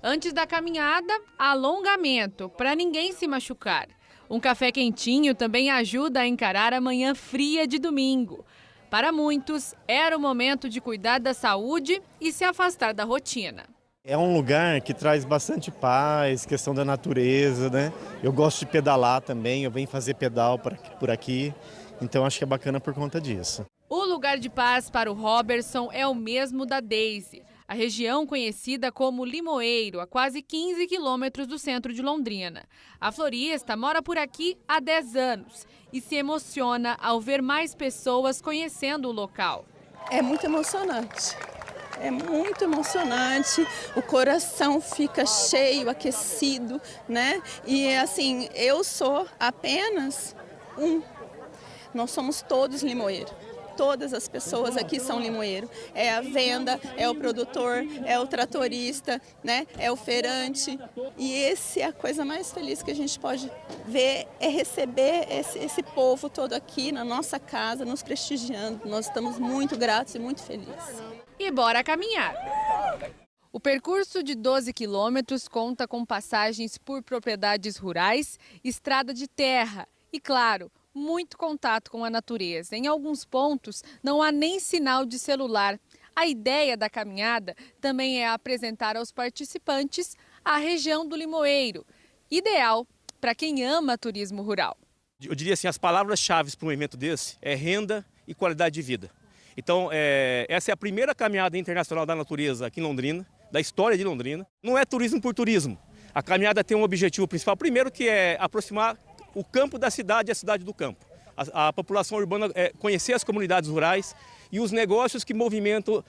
Antes da caminhada, alongamento, para ninguém se machucar. Um café quentinho também ajuda a encarar a manhã fria de domingo. Para muitos, era o momento de cuidar da saúde e se afastar da rotina. É um lugar que traz bastante paz, questão da natureza, né? Eu gosto de pedalar também, eu venho fazer pedal por aqui, então acho que é bacana por conta disso. O lugar de paz para o Robertson é o mesmo da Daisy, a região conhecida como Limoeiro, a quase 15 quilômetros do centro de Londrina. A florista mora por aqui há 10 anos e se emociona ao ver mais pessoas conhecendo o local. É muito emocionante. É muito emocionante, o coração fica cheio, aquecido, né? E assim, eu sou apenas nós somos todos limoeiro. Todas as pessoas aqui são limoeiro. É a venda, é o produtor, é o tratorista, né? É o feirante. E esse é a coisa mais feliz que a gente pode ver, é receber esse povo todo aqui na nossa casa, nos prestigiando. Nós estamos muito gratos e muito felizes. E bora caminhar! O percurso de 12 quilômetros conta com passagens por propriedades rurais, estrada de terra e, claro, muito contato com a natureza. Em alguns pontos não há nem sinal de celular. A ideia da caminhada também é apresentar aos participantes a região do Limoeiro, ideal para quem ama turismo rural. Eu diria assim, as palavras-chave para um evento desse é renda e qualidade de vida. Então, essa é a primeira caminhada internacional da natureza aqui em Londrina, da história de Londrina. Não é turismo por turismo. A caminhada tem um objetivo principal, primeiro que é aproximar o campo da cidade e a cidade do campo. a população urbana conhecer as comunidades rurais e os negócios que movimentam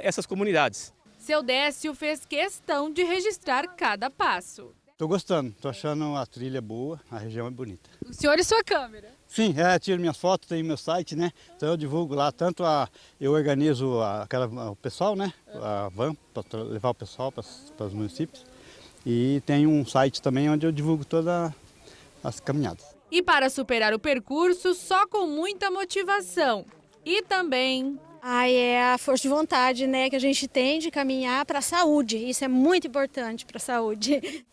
essas comunidades. Seu Décio fez questão de registrar cada passo. Estou gostando, estou achando a trilha boa, a região é bonita. O senhor e sua câmera? Sim, tiro minhas fotos, tem meu site, né? Então eu divulgo lá, tanto eu organizo o pessoal, né? A van, para levar o pessoal para os municípios. E tem um site também onde eu divulgo todas as caminhadas. E para superar o percurso, só com muita motivação. E também... é a força de vontade, né, que a gente tem de caminhar para a saúde. Isso é muito importante para a saúde.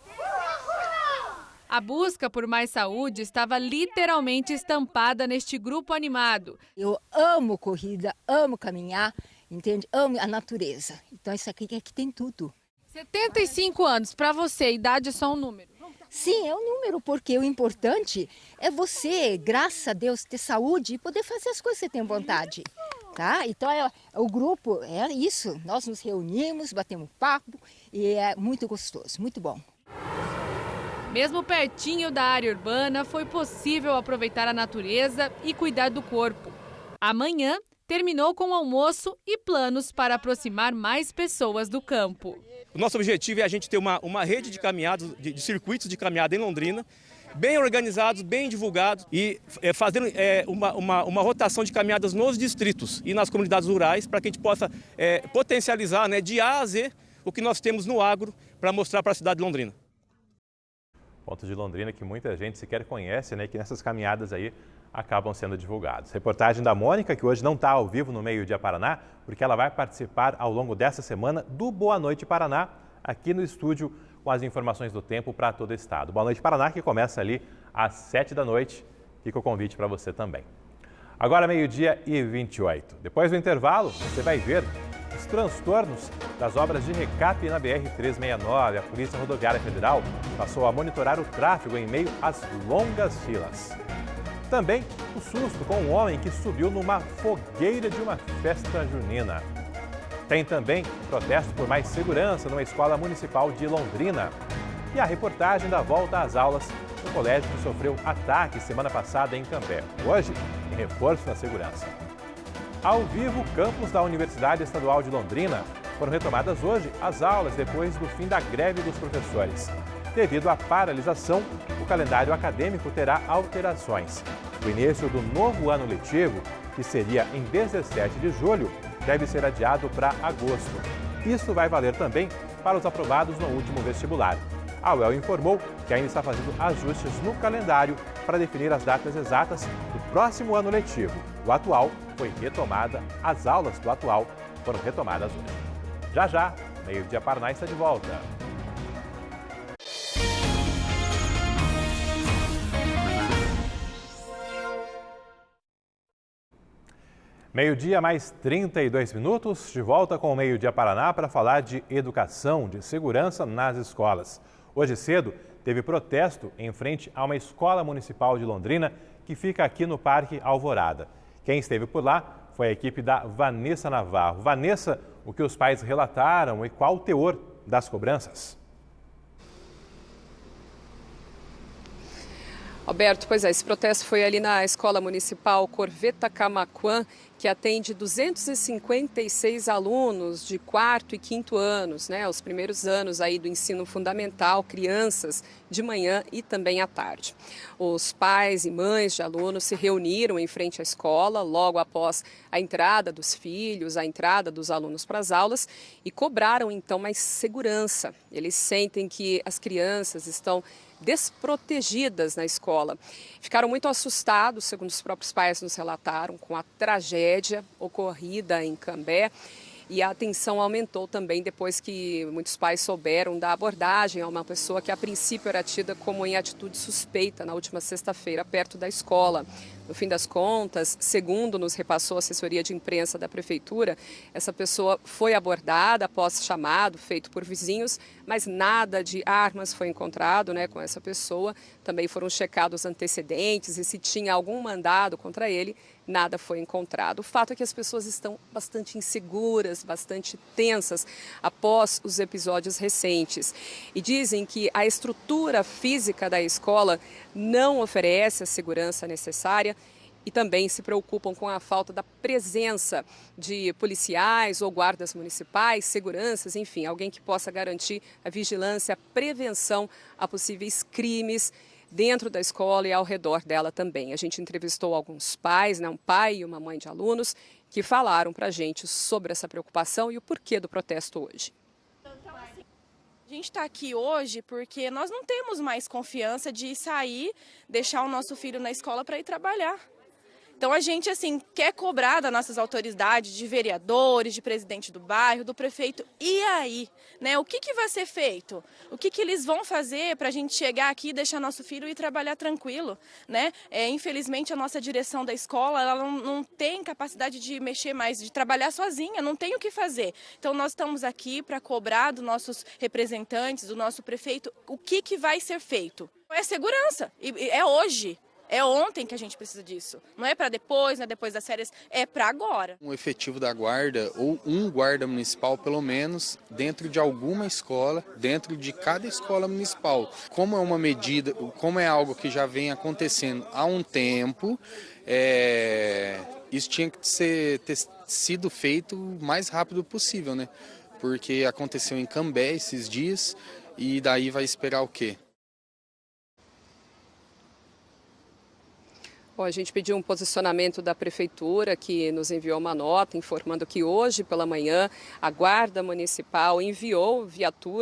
A busca por mais saúde estava literalmente estampada neste grupo animado. Eu amo corrida, amo caminhar, entende? Amo a natureza. Então isso aqui tem tudo. 75 anos, para você, a idade é só um número? Sim, é um número, porque o importante é você, graças a Deus, ter saúde e poder fazer as coisas que você tem vontade. Tá? Então o grupo é isso, nós nos reunimos, batemos papo e é muito gostoso, muito bom. Mesmo pertinho da área urbana, foi possível aproveitar a natureza e cuidar do corpo. Amanhã terminou com almoço e planos para aproximar mais pessoas do campo. O nosso objetivo é a gente ter uma rede de caminhadas, de circuitos de caminhada em Londrina, bem organizados, bem divulgados e fazendo uma rotação de caminhadas nos distritos e nas comunidades rurais para que a gente possa potencializar, né, de A a Z o que nós temos no agro para mostrar para a cidade de Londrina. Pontos de Londrina que muita gente sequer conhece, né, que nessas caminhadas aí acabam sendo divulgados. Reportagem da Mônica, que hoje não está ao vivo no Meio-Dia Paraná, porque ela vai participar ao longo dessa semana do Boa Noite Paraná, aqui no estúdio, com as informações do tempo para todo o estado. Boa Noite Paraná, que começa ali às 7 da noite. Fica o convite para você também. Agora 12h28. Depois do intervalo, você vai ver os transtornos das obras de recap na BR-369. A Polícia Rodoviária Federal passou a monitorar o tráfego em meio às longas filas. Também o susto com um homem que subiu numa fogueira de uma festa junina. Tem também protesto por mais segurança numa escola municipal de Londrina. E a reportagem da volta às aulas no colégio que sofreu ataque semana passada em Cambé. Hoje, em reforço na segurança. Ao vivo, campus da Universidade Estadual de Londrina foram retomadas hoje as aulas depois do fim da greve dos professores. Devido à paralisação, o calendário acadêmico terá alterações. O início do novo ano letivo, que seria em 17 de julho, deve ser adiado para agosto. Isso vai valer também para os aprovados no último vestibular. A UEL informou que ainda está fazendo ajustes no calendário para definir as datas exatas do próximo ano letivo. O atual foi retomada, as aulas do atual foram retomadas hoje. Já já, Meio-Dia Paraná está de volta. Meio-dia mais 32 minutos, de volta com o Meio-Dia Paraná para falar de educação, de segurança nas escolas. Hoje cedo teve protesto em frente a uma escola municipal de Londrina que fica aqui no Parque Alvorada. Quem esteve por lá foi a equipe da Vanessa Navarro. Vanessa, o que os pais relataram e qual o teor das cobranças? Alberto, pois é, esse protesto foi ali na Escola Municipal Corveta Camaquã, que atende 256 alunos de 4º e 5º anos, né, os primeiros anos aí do ensino fundamental, crianças de manhã e também à tarde. Os pais e mães de alunos se reuniram em frente à escola logo após a entrada dos filhos, a entrada dos alunos para as aulas e cobraram então mais segurança. Eles sentem que as crianças estão desprotegidas na escola. Ficaram muito assustados, segundo os próprios pais nos relataram, com a tragédia ocorrida em Cambé. E a atenção aumentou também depois que muitos pais souberam da abordagem a uma pessoa que a princípio era tida como em atitude suspeita na última sexta-feira, perto da escola. No fim das contas, segundo nos repassou a assessoria de imprensa da prefeitura, essa pessoa foi abordada após chamado feito por vizinhos, mas nada de armas foi encontrado, né, com essa pessoa. Também foram checados antecedentes e se tinha algum mandado contra ele, nada foi encontrado. O fato é que as pessoas estão bastante inseguras, bastante tensas após os episódios recentes. E dizem que a estrutura física da escola não oferece a segurança necessária e também se preocupam com a falta da presença de policiais ou guardas municipais, seguranças, enfim, alguém que possa garantir a vigilância, a prevenção a possíveis crimes dentro da escola e ao redor dela também. A gente entrevistou alguns pais, um pai e uma mãe de alunos, que falaram para a gente sobre essa preocupação e o porquê do protesto hoje. A gente está aqui hoje porque nós não temos mais confiança de sair, deixar o nosso filho na escola para ir trabalhar. Então a gente quer cobrar das nossas autoridades, de vereadores, de presidente do bairro, do prefeito. E aí, né? O que vai ser feito? O que eles vão fazer para a gente chegar aqui e deixar nosso filho ir trabalhar tranquilo, né? Infelizmente a nossa direção da escola ela não tem capacidade de mexer mais, de trabalhar sozinha, não tem o que fazer. Então nós estamos aqui para cobrar dos nossos representantes, do nosso prefeito, o que vai ser feito. É segurança, e é hoje. É ontem que a gente precisa disso. Não é para depois, não é depois das férias, é para agora. Um efetivo da guarda ou um guarda municipal, pelo menos, dentro de alguma escola, dentro de cada escola municipal. Como é uma medida, como é algo que já vem acontecendo há um tempo, isso tinha que ter sido feito o mais rápido possível, né? Porque aconteceu em Cambé esses dias e daí vai esperar o quê? Bom, a gente pediu um posicionamento da Prefeitura, que nos enviou uma nota informando que hoje pela manhã a Guarda Municipal enviou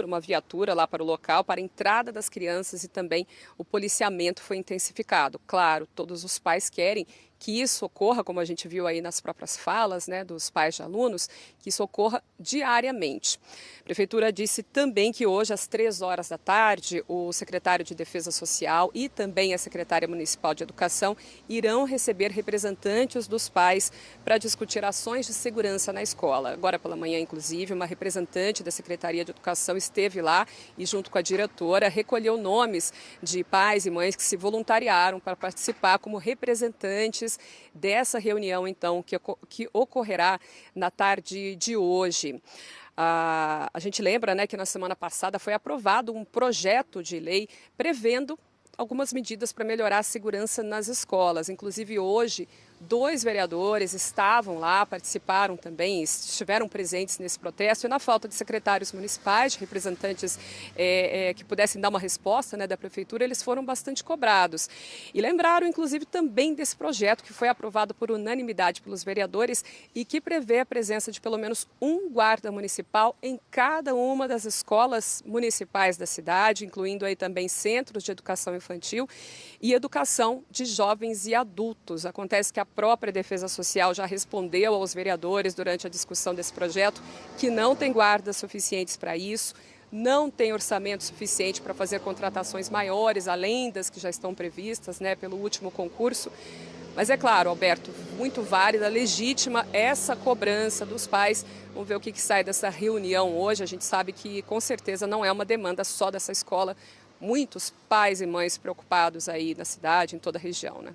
uma viatura lá para o local para a entrada das crianças e também o policiamento foi intensificado. Claro, todos os pais querem que isso ocorra, como a gente viu aí nas próprias falas, né, dos pais de alunos, que isso ocorra diariamente. A Prefeitura disse também que hoje, às 3 horas da tarde, o secretário de Defesa Social e também a secretária municipal de Educação irão receber representantes dos pais para discutir ações de segurança na escola. Agora pela manhã, inclusive, uma representante da Secretaria de Educação esteve lá e, junto com a diretora, recolheu nomes de pais e mães que se voluntariaram para participar como representantes dessa reunião, então, que ocorrerá na tarde de hoje. A gente lembra, né, que na semana passada foi aprovado um projeto de lei prevendo algumas medidas para melhorar a segurança nas escolas. Inclusive, hoje, 2 vereadores estavam lá, participaram também, estiveram presentes nesse protesto e na falta de secretários municipais, de representantes que pudessem dar uma resposta, né, da Prefeitura, eles foram bastante cobrados. E lembraram, inclusive, também desse projeto que foi aprovado por unanimidade pelos vereadores e que prevê a presença de pelo menos um guarda municipal em cada uma das escolas municipais da cidade, incluindo aí também centros de educação infantil e educação de jovens e adultos. Acontece que a própria Defesa Social já respondeu aos vereadores durante a discussão desse projeto que não tem guardas suficientes para isso, não tem orçamento suficiente para fazer contratações maiores, além das que já estão previstas, né, pelo último concurso. Mas é claro, Alberto, muito válida, legítima essa cobrança dos pais. Vamos ver o que sai dessa reunião hoje. A gente sabe que com certeza não é uma demanda só dessa escola. Muitos pais e mães preocupados aí na cidade, em toda a região, né?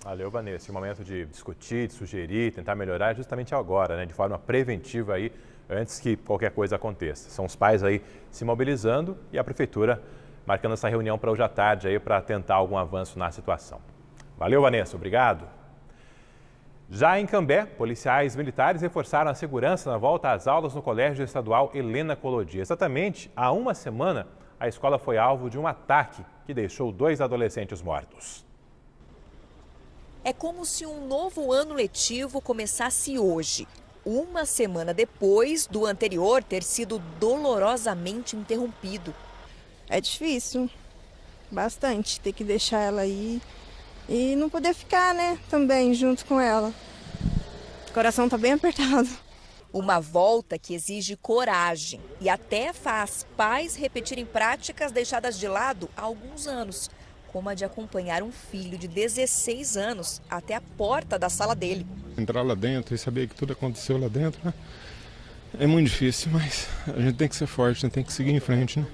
Valeu, Vanessa. O momento de discutir, de sugerir, tentar melhorar é justamente agora, né? De forma preventiva aí, antes que qualquer coisa aconteça. São os pais aí se mobilizando e a Prefeitura marcando essa reunião para hoje à tarde aí para tentar algum avanço na situação. Valeu, Vanessa. Obrigado. Já em Cambé, policiais militares reforçaram a segurança na volta às aulas no Colégio Estadual Helena Collodi. Exatamente há uma semana, a escola foi alvo de um ataque que deixou 2 adolescentes mortos. É como se um novo ano letivo começasse hoje, uma semana depois do anterior ter sido dolorosamente interrompido. É difícil, bastante, ter que deixar ela aí e não poder ficar, né, também junto com ela. O coração tá bem apertado. Uma volta que exige coragem e até faz pais repetirem práticas deixadas de lado há alguns anos, como a de acompanhar um filho de 16 anos até a porta da sala dele. Entrar lá dentro e saber que tudo aconteceu lá dentro, né? É muito difícil, mas a gente tem que ser forte, né? Tem que seguir em frente, né?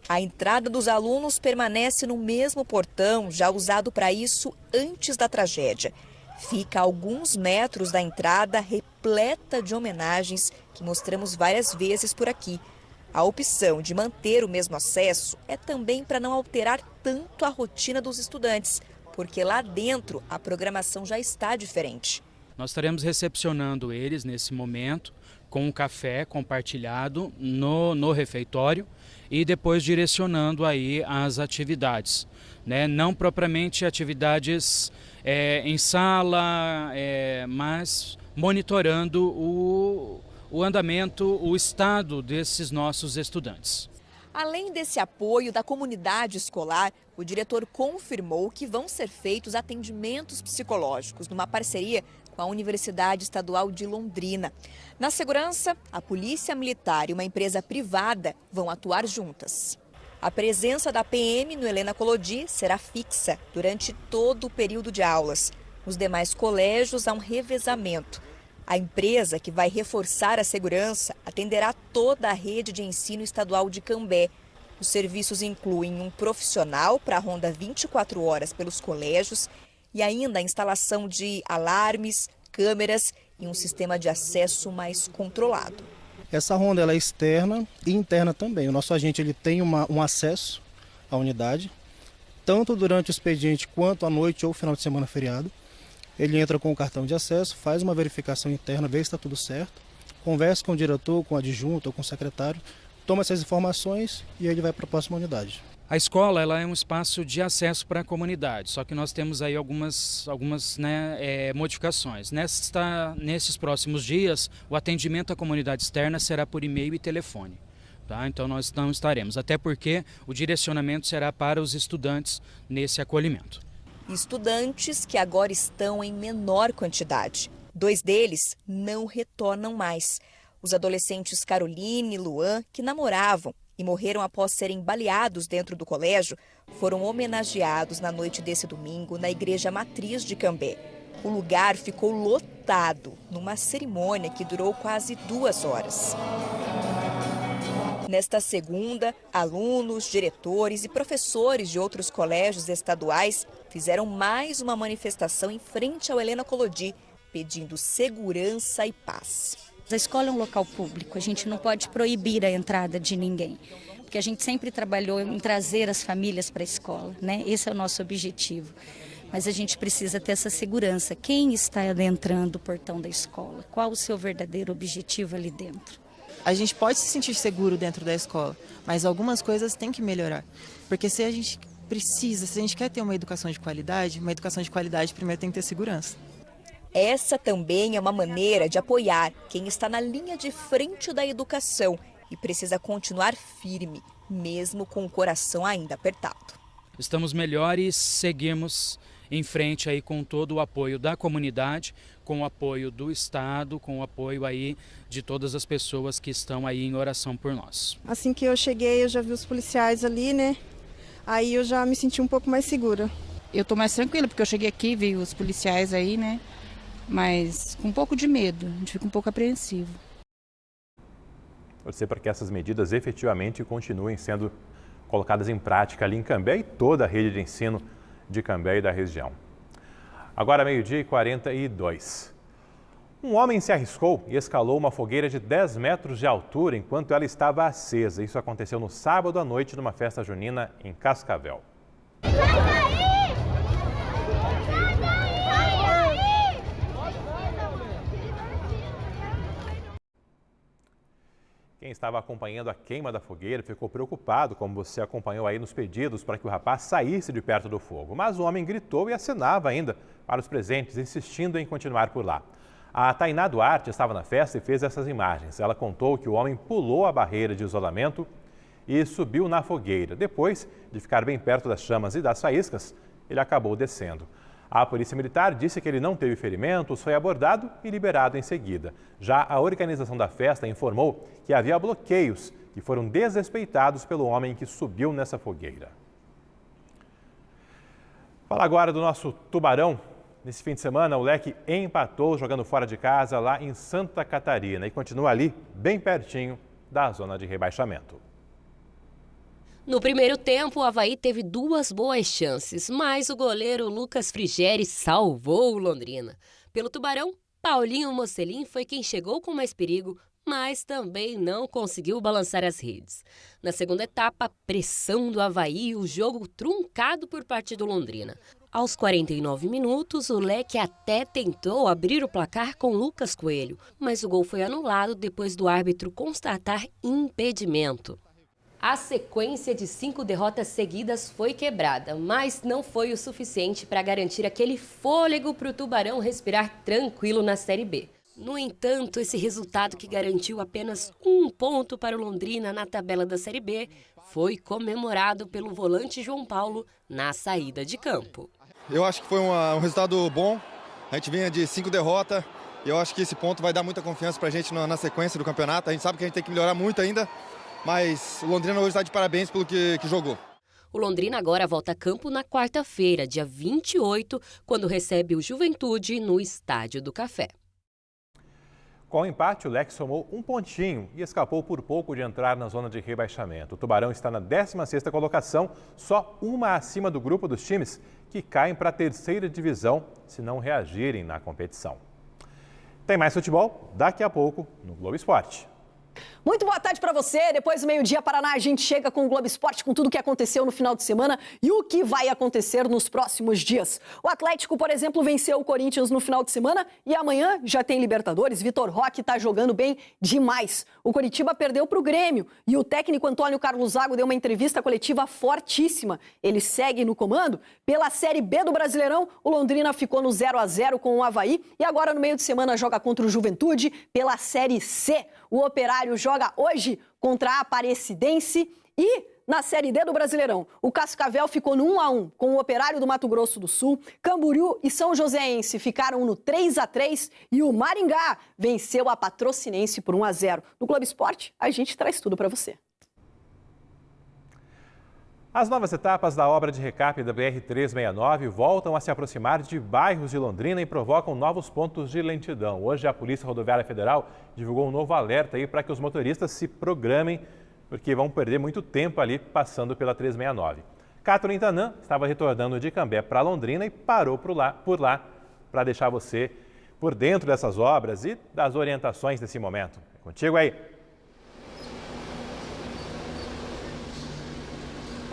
A entrada dos alunos permanece no mesmo portão, já usado para isso antes da tragédia. Fica a alguns metros da entrada, repleta de homenagens que mostramos várias vezes por aqui. A opção de manter o mesmo acesso é também para não alterar tanto a rotina dos estudantes, porque lá dentro a programação já está diferente. Nós estaremos recepcionando eles nesse momento com um café compartilhado no refeitório e depois direcionando aí as atividades, né? Não propriamente atividades em sala, mas monitorando o andamento, o estado desses nossos estudantes. Além desse apoio da comunidade escolar, o diretor confirmou que vão ser feitos atendimentos psicológicos numa parceria com a Universidade Estadual de Londrina. Na segurança, a Polícia Militar e uma empresa privada vão atuar juntas. A presença da PM no Helena Collodi será fixa durante todo o período de aulas. Nos demais colégios há um revezamento. A empresa que vai reforçar a segurança atenderá toda a rede de ensino estadual de Cambé. Os serviços incluem um profissional para a ronda 24 horas pelos colégios e ainda a instalação de alarmes, câmeras e um sistema de acesso mais controlado. Essa ronda ela é externa e interna também. O nosso agente ele tem um acesso à unidade, tanto durante o expediente quanto à noite ou final de semana feriado. Ele entra com o cartão de acesso, faz uma verificação interna, vê se está tudo certo, conversa com o diretor, com o adjunto ou com o secretário, toma essas informações e ele vai para a próxima unidade. A escola ela é um espaço de acesso para a comunidade, só que nós temos aí algumas modificações. Nesses próximos dias, o atendimento à comunidade externa será por e-mail e telefone. Tá? Então nós não estaremos, até porque o direcionamento será para os estudantes nesse acolhimento. Estudantes que agora estão em menor quantidade. 2 deles não retornam mais. Os adolescentes Caroline e Luan, que namoravam e morreram após serem baleados dentro do colégio, foram homenageados na noite desse domingo na Igreja Matriz de Cambé. O lugar ficou lotado numa cerimônia que durou quase 2 horas. Nesta segunda, alunos, diretores e professores de outros colégios estaduais fizeram mais uma manifestação em frente ao Helena Collodi, pedindo segurança e paz. A escola é um local público, a gente não pode proibir a entrada de ninguém, porque a gente sempre trabalhou em trazer as famílias para a escola, né? Esse é o nosso objetivo. Mas a gente precisa ter essa segurança. Quem está adentrando o portão da escola? Qual o seu verdadeiro objetivo ali dentro? A gente pode se sentir seguro dentro da escola, mas algumas coisas têm que melhorar. Porque se a gente quer ter uma educação de qualidade primeiro tem que ter segurança. Essa também é uma maneira de apoiar quem está na linha de frente da educação e precisa continuar firme, mesmo com o coração ainda apertado. Estamos melhores, seguimos em frente aí com todo o apoio da comunidade, com o apoio do Estado, com o apoio aí de todas as pessoas que estão aí em oração por nós. Assim que eu cheguei, eu já vi os policiais ali, né? Aí eu já me senti um pouco mais segura. Eu tô mais tranquila, porque eu cheguei aqui, vi os policiais aí, né? Mas com um pouco de medo, a gente fica um pouco apreensivo. Torcer para que essas medidas efetivamente continuem sendo colocadas em prática ali em Cambé e toda a rede de ensino de Cambé e da região. Agora 12h42. Um homem se arriscou e escalou uma fogueira de 10 metros de altura enquanto ela estava acesa. Isso aconteceu no sábado à noite numa festa junina em Cascavel. Quem estava acompanhando a queima da fogueira ficou preocupado, como você acompanhou aí nos pedidos, para que o rapaz saísse de perto do fogo. Mas o homem gritou e acenava ainda para os presentes, insistindo em continuar por lá. A Tainá Duarte estava na festa e fez essas imagens. Ela contou que o homem pulou a barreira de isolamento e subiu na fogueira. Depois de ficar bem perto das chamas e das faíscas, ele acabou descendo. A Polícia Militar disse que ele não teve ferimentos, foi abordado e liberado em seguida. Já a organização da festa informou que havia bloqueios que foram desrespeitados pelo homem que subiu nessa fogueira. Fala agora do nosso Tubarão. Nesse fim de semana, o Leque empatou jogando fora de casa lá em Santa Catarina e continua ali, bem pertinho da zona de rebaixamento. No primeiro tempo, o Avaí teve 2 boas chances, mas o goleiro Lucas Frigeri salvou o Londrina. Pelo Tubarão, Paulinho Mocelin foi quem chegou com mais perigo, mas também não conseguiu balançar as redes. Na segunda etapa, pressão do Avaí e o jogo truncado por parte do Londrina. Aos 49 minutos, o Leque até tentou abrir o placar com Lucas Coelho, mas o gol foi anulado depois do árbitro constatar impedimento. A sequência de 5 derrotas seguidas foi quebrada, mas não foi o suficiente para garantir aquele fôlego para o Tubarão respirar tranquilo na Série B. No entanto, esse resultado que garantiu apenas 1 ponto para o Londrina na tabela da Série B foi comemorado pelo volante João Paulo na saída de campo. Eu acho que foi um resultado bom, a gente vinha de 5 derrotas e eu acho que esse ponto vai dar muita confiança para a gente na sequência do campeonato. A gente sabe que a gente tem que melhorar muito ainda, mas o Londrina hoje está de parabéns pelo que jogou. O Londrina agora volta a campo na quarta-feira, dia 28, quando recebe o Juventude no Estádio do Café. Com o empate, o Leque somou 1 pontinho e escapou por pouco de entrar na zona de rebaixamento. O Tubarão está na 16ª colocação, só uma acima do grupo dos times que caem para a 3ª divisão se não reagirem na competição. Tem mais futebol daqui a pouco no Globo Esporte. Muito boa tarde para você. Depois do meio-dia, Paraná, a gente chega com o Globo Esporte, com tudo o que aconteceu no final de semana e o que vai acontecer nos próximos dias. O Atlético, por exemplo, venceu o Corinthians no final de semana e amanhã já tem Libertadores. Vitor Roque está jogando bem demais. O Coritiba perdeu para o Grêmio e o técnico Antônio Carlos Zago deu uma entrevista coletiva fortíssima. Ele segue no comando. Pela Série B do Brasileirão, o Londrina ficou no 0-0 com o Avaí e agora no meio de semana joga contra o Juventude pela Série C. O Operário joga hoje contra a Aparecidense e na Série D do Brasileirão, o Cascavel ficou no 1-1 com o Operário do Mato Grosso do Sul, Camboriú e São Joséense ficaram no 3-3 e o Maringá venceu a Patrocinense por 1-0. No Globo Esporte, a gente traz tudo para você. As novas etapas da obra de recap da BR-369 voltam a se aproximar de bairros de Londrina e provocam novos pontos de lentidão. Hoje, a Polícia Rodoviária Federal divulgou um novo alerta aí para que os motoristas se programem, porque vão perder muito tempo ali passando pela 369. Catherine Tanan estava retornando de Cambé para Londrina e parou por lá para deixar você por dentro dessas obras e das orientações desse momento. É contigo aí.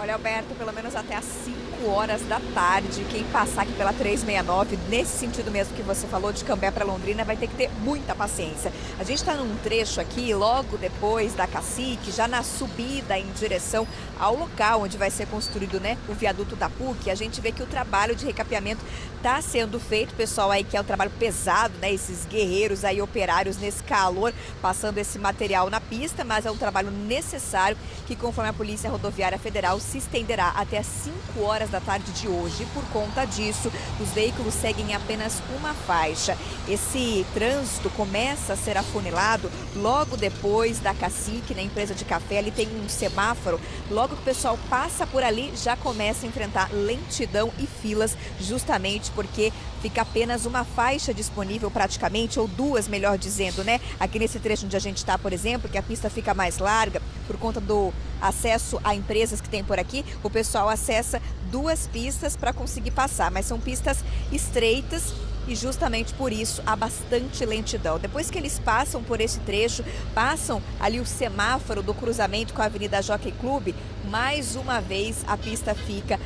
Olha, Alberto, pelo menos até às 5 horas da tarde, quem passar aqui pela 369, nesse sentido mesmo que você falou, de Cambé para Londrina, vai ter que ter muita paciência. A gente está num trecho aqui, logo depois da Cacique, já na subida em direção ao local onde vai ser construído, né, o viaduto da PUC. A gente vê que o trabalho de recapeamento está sendo feito, pessoal aí que é um trabalho pesado, né, esses guerreiros aí, operários nesse calor, passando esse material na pista, mas é um trabalho necessário que, conforme a Polícia Rodoviária Federal, se estenderá até às 5 horas da tarde de hoje. Por conta disso, os veículos seguem apenas uma faixa. Esse trânsito começa a ser afunilado logo depois da Cacique, na empresa de café. Ali tem um semáforo. Logo que o pessoal passa por ali, já começa a enfrentar lentidão e filas, justamente porque fica apenas uma faixa disponível praticamente, ou duas, melhor dizendo, né? Aqui nesse trecho onde a gente está, por exemplo, que a pista fica mais larga, por conta do acesso a empresas que tem por aqui, o pessoal acessa 2 pistas para conseguir passar, mas são pistas estreitas e justamente por isso há bastante lentidão. Depois que eles passam por esse trecho, passam ali o semáforo do cruzamento com a Avenida Jockey Club, mais uma vez a pista fica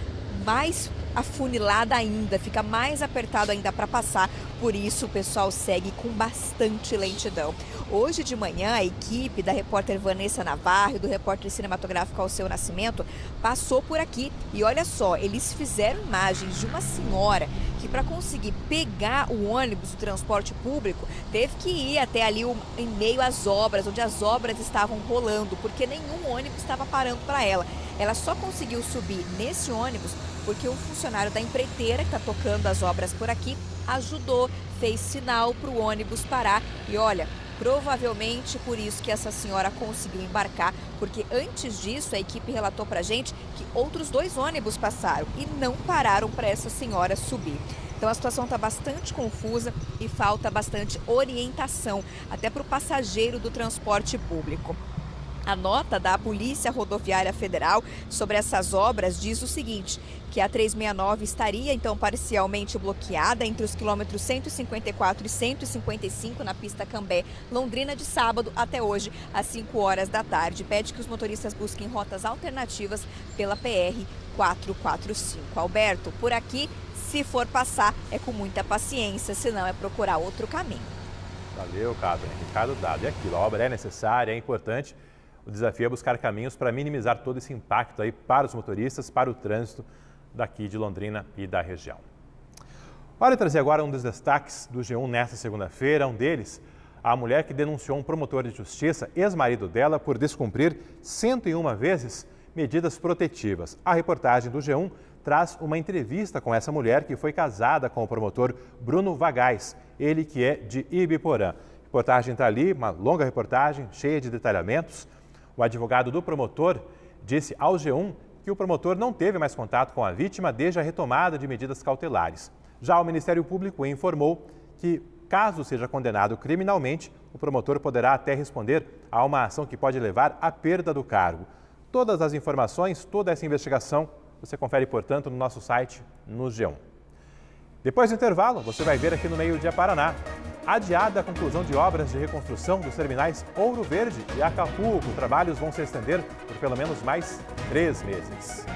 mais afunilada ainda, fica mais apertado ainda para passar, por isso o pessoal segue com bastante lentidão. Hoje de manhã, a equipe da repórter Vanessa Navarro e do repórter cinematográfico Alceu Nascimento passou por aqui e olha só, eles fizeram imagens de uma senhora que, para conseguir pegar o ônibus do transporte público, teve que ir até ali em meio às obras, onde as obras estavam rolando, porque nenhum ônibus estava parando para ela. Ela só conseguiu subir nesse ônibus porque um funcionário da empreiteira que está tocando as obras por aqui ajudou, fez sinal para o ônibus parar e olha, provavelmente por isso que essa senhora conseguiu embarcar, porque antes disso a equipe relatou para a gente que outros 2 ônibus passaram e não pararam para essa senhora subir. Então a situação está bastante confusa e falta bastante orientação até para o passageiro do transporte público. A nota da Polícia Rodoviária Federal sobre essas obras diz o seguinte, que a 369 estaria então parcialmente bloqueada entre os quilômetros 154 e 155 na pista Cambé, Londrina, de sábado até hoje, às 5 horas da tarde. Pede que os motoristas busquem rotas alternativas pela PR 445. Alberto, por aqui Se for passar, é com muita paciência, senão é procurar outro caminho. Valeu, Catherine. Recado dado. E aquilo, a obra é necessária, é importante. O desafio é buscar caminhos para minimizar todo esse impacto aí para os motoristas, para o trânsito daqui de Londrina e da região. Olha, trazer agora um dos destaques do G1 nesta segunda-feira. Um deles, a mulher que denunciou um promotor de justiça, ex-marido dela, por descumprir 101 vezes medidas protetivas. A reportagem do G1 traz uma entrevista com essa mulher que foi casada com o promotor Bruno Vagais, ele que é de Ibiporã. A reportagem está ali, uma longa reportagem, cheia de detalhamentos. O advogado do promotor disse ao G1 que o promotor não teve mais contato com a vítima desde a retomada de medidas cautelares. Já o Ministério Público informou que, caso seja condenado criminalmente, o promotor poderá até responder a uma ação que pode levar à perda do cargo. Todas as informações, toda essa investigação, você confere, portanto, no nosso site, no G1. Depois do intervalo, você vai ver aqui no Meio Dia Paraná. Adiada a conclusão de obras de reconstrução dos terminais Ouro Verde e Acapulco. Trabalhos vão se estender por pelo menos mais 3 meses.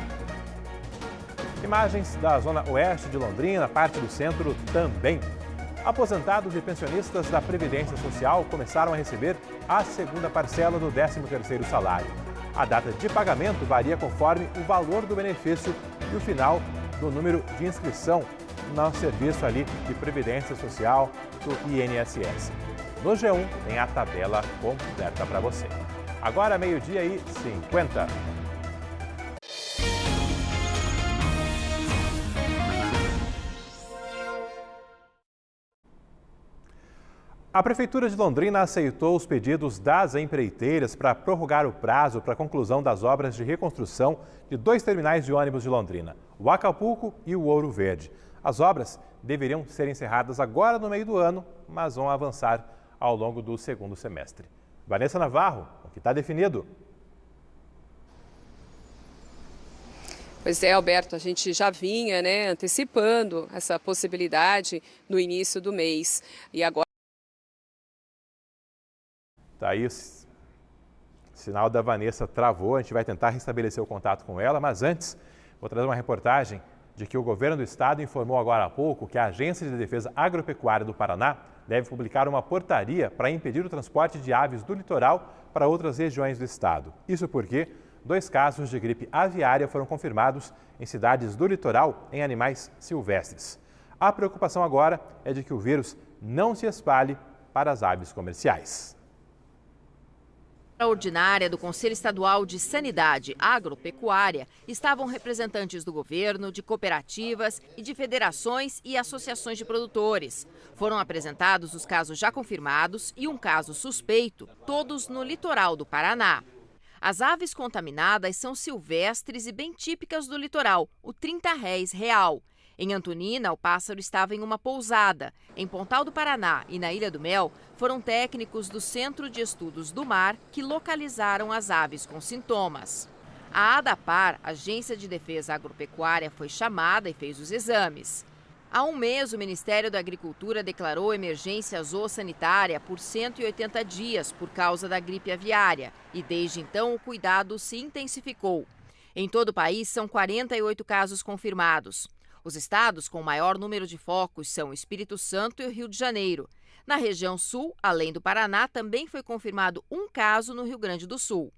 Imagens da zona oeste de Londrina, parte do centro também. Aposentados e pensionistas da Previdência Social começaram a receber a segunda parcela do 13º salário. A data de pagamento varia conforme o valor do benefício e o final do número de inscrição no serviço ali de Previdência Social do INSS. No G1 tem a tabela completa para você. Agora, 12h50. A Prefeitura de Londrina aceitou os pedidos das empreiteiras para prorrogar o prazo para a conclusão das obras de reconstrução de 2 terminais de ônibus de Londrina, o Acapulco e o Ouro Verde. As obras deveriam ser encerradas agora no meio do ano, mas vão avançar ao longo do segundo semestre. Vanessa Navarro, o que está definido? Pois é, Alberto, a gente já vinha antecipando essa possibilidade no início do mês. E agora... Tá aí, o sinal da Vanessa travou, a gente vai tentar restabelecer o contato com ela, mas antes vou trazer uma reportagem de que o governo do estado informou agora há pouco que a Agência de Defesa Agropecuária do Paraná deve publicar uma portaria para impedir o transporte de aves do litoral para outras regiões do estado. Isso porque 2 casos de gripe aviária foram confirmados em cidades do litoral em animais silvestres. A preocupação agora é de que o vírus não se espalhe para as aves comerciais. Ordinária do Conselho Estadual de Sanidade Agropecuária estavam representantes do governo, de cooperativas e de federações e associações de produtores. Foram apresentados os casos já confirmados e um caso suspeito, todos no litoral do Paraná. As aves contaminadas são silvestres e bem típicas do litoral, o 30-réis real. Em Antonina, o pássaro estava em uma pousada. Em Pontal do Paraná e na Ilha do Mel, foram técnicos do Centro de Estudos do Mar que localizaram as aves com sintomas. A ADAPAR, Agência de Defesa Agropecuária, foi chamada e fez os exames. Há um mês, o Ministério da Agricultura declarou emergência zoossanitária por 180 dias por causa da gripe aviária e desde então o cuidado se intensificou. Em todo o país, são 48 casos confirmados. Os estados com maior número de focos são o Espírito Santo e o Rio de Janeiro. Na região sul, além do Paraná, também foi confirmado um caso no Rio Grande do Sul.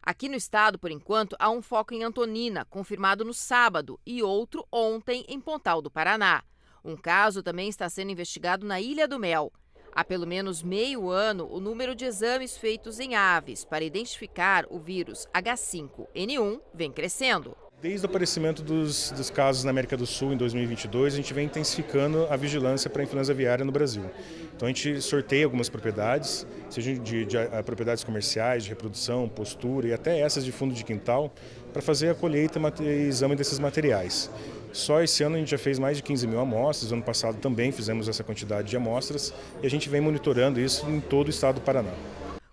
Aqui no estado, por enquanto, há um foco em Antonina, confirmado no sábado, e outro ontem em Pontal do Paraná. Um caso também está sendo investigado na Ilha do Mel. Há pelo menos meio ano, o número de exames feitos em aves para identificar o vírus H5N1 vem crescendo. Desde o aparecimento dos casos na América do Sul em 2022, a gente vem intensificando a vigilância para a influenza aviária no Brasil. Então a gente sorteia algumas propriedades, seja de propriedades comerciais, de reprodução, postura e até essas de fundo de quintal, para fazer a colheita e exame desses materiais. Só esse ano a gente já fez mais de 15 mil amostras, ano passado também fizemos essa quantidade de amostras e a gente vem monitorando isso em todo o estado do Paraná.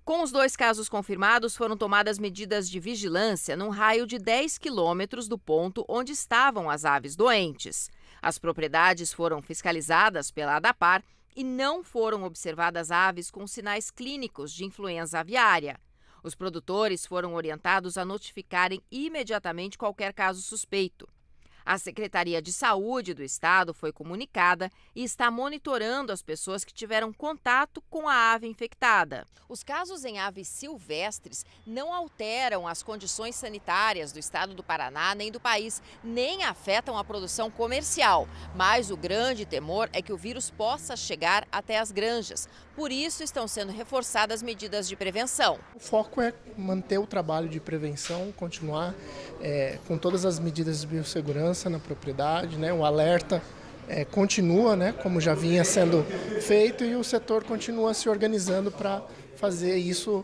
Com os 2 casos confirmados, foram tomadas medidas de vigilância num raio de 10 quilômetros do ponto onde estavam as aves doentes. As propriedades foram fiscalizadas pela ADAPAR e não foram observadas aves com sinais clínicos de influenza aviária. Os produtores foram orientados a notificarem imediatamente qualquer caso suspeito. A Secretaria de Saúde do Estado foi comunicada e está monitorando as pessoas que tiveram contato com a ave infectada. Os casos em aves silvestres não alteram as condições sanitárias do Estado do Paraná nem do país, nem afetam a produção comercial. Mas o grande temor é que o vírus possa chegar até as granjas. Por isso, estão sendo reforçadas medidas de prevenção. O foco é manter o trabalho de prevenção, continuar com todas as medidas de biossegurança na propriedade, né? O alerta continua, né? Como já vinha sendo feito, e o setor continua se organizando para fazer isso,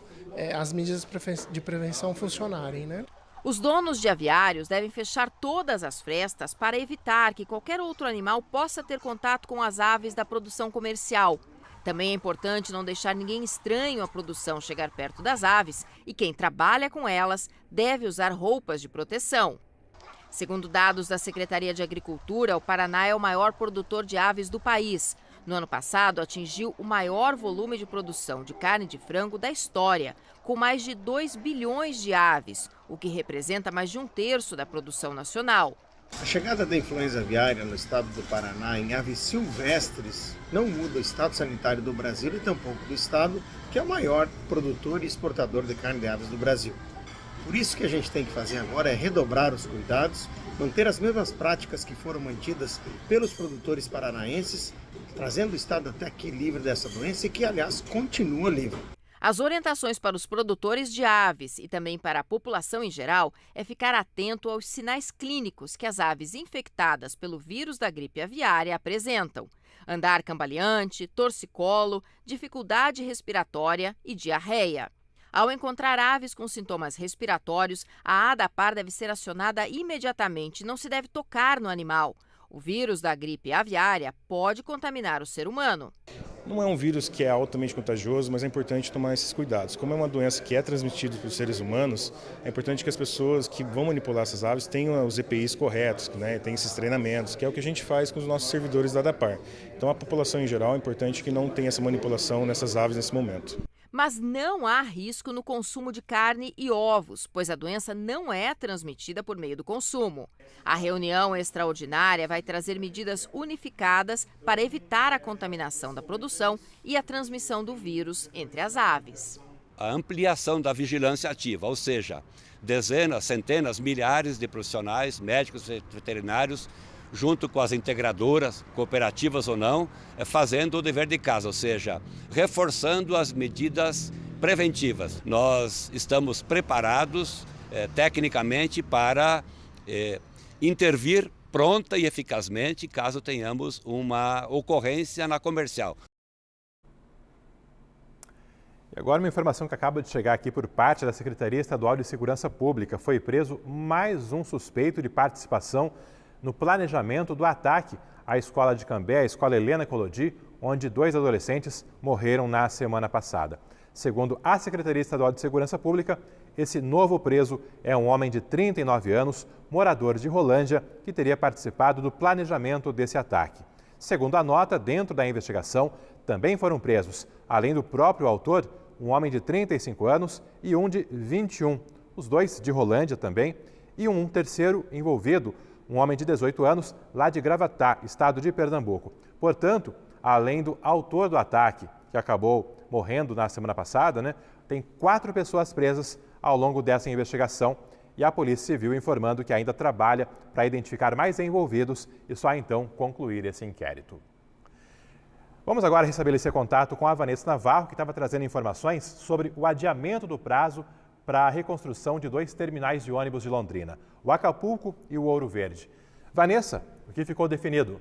as medidas de prevenção funcionarem, né? Os donos de aviários devem fechar todas as frestas para evitar que qualquer outro animal possa ter contato com as aves da produção comercial. Também é importante não deixar ninguém estranho à produção chegar perto das aves e quem trabalha com elas deve usar roupas de proteção. Segundo dados da Secretaria de Agricultura, o Paraná é o maior produtor de aves do país. No ano passado, atingiu o maior volume de produção de carne de frango da história, com mais de 2 bilhões de aves, o que representa mais de 1/3 da produção nacional. A chegada da influenza aviária no estado do Paraná em aves silvestres não muda o estado sanitário do Brasil e tampouco do estado, que é o maior produtor e exportador de carne de aves do Brasil. Por isso que a gente tem que fazer agora é redobrar os cuidados, manter as mesmas práticas que foram mantidas pelos produtores paranaenses, trazendo o estado até aqui livre dessa doença e que, aliás, continua livre. As orientações para os produtores de aves e também para a população em geral é ficar atento aos sinais clínicos que as aves infectadas pelo vírus da gripe aviária apresentam. Andar cambaleante, torcicolo, dificuldade respiratória e diarreia. Ao encontrar aves com sintomas respiratórios, a ADAPAR deve ser acionada imediatamente, não se deve tocar no animal. O vírus da gripe aviária pode contaminar o ser humano. Não é um vírus que é altamente contagioso, mas é importante tomar esses cuidados. Como é uma doença que é transmitida pelos seres humanos, é importante que as pessoas que vão manipular essas aves tenham os EPIs corretos, né? Tenham esses treinamentos, que é o que a gente faz com os nossos servidores da ADAPAR. Então a população em geral é importante que não tenha essa manipulação nessas aves nesse momento. Mas não há risco no consumo de carne e ovos, pois a doença não é transmitida por meio do consumo. A reunião extraordinária vai trazer medidas unificadas para evitar a contaminação da produção e a transmissão do vírus entre as aves. A ampliação da vigilância ativa, ou seja, dezenas, centenas, milhares de profissionais, médicos e veterinários, junto com as integradoras, cooperativas ou não, fazendo o dever de casa, ou seja, reforçando as medidas preventivas. Nós estamos preparados tecnicamente para intervir pronta e eficazmente caso tenhamos uma ocorrência na comercial. E agora uma informação que acaba de chegar aqui por parte da Secretaria Estadual de Segurança Pública. Foi preso mais um suspeito de participação no planejamento do ataque à escola de Cambé, a escola Helena Collodi, onde 2 adolescentes morreram na semana passada. Segundo a Secretaria Estadual de Segurança Pública, esse novo preso é um homem de 39 anos, morador de Rolândia, que teria participado do planejamento desse ataque. Segundo a nota, dentro da investigação, também foram presos, além do próprio autor, um homem de 35 anos e um de 21, os 2 de Rolândia também, e um terceiro envolvido, um homem de 18 anos, lá de Gravatá, estado de Pernambuco. Portanto, além do autor do ataque, que acabou morrendo na semana passada, tem 4 pessoas presas ao longo dessa investigação e a Polícia Civil informando que ainda trabalha para identificar mais envolvidos e só então concluir esse inquérito. Vamos agora restabelecer contato com a Vanessa Navarro, que estava trazendo informações sobre o adiamento do prazo para a reconstrução de 2 terminais de ônibus de Londrina, o Acapulco e o Ouro Verde. Vanessa, o que ficou definido?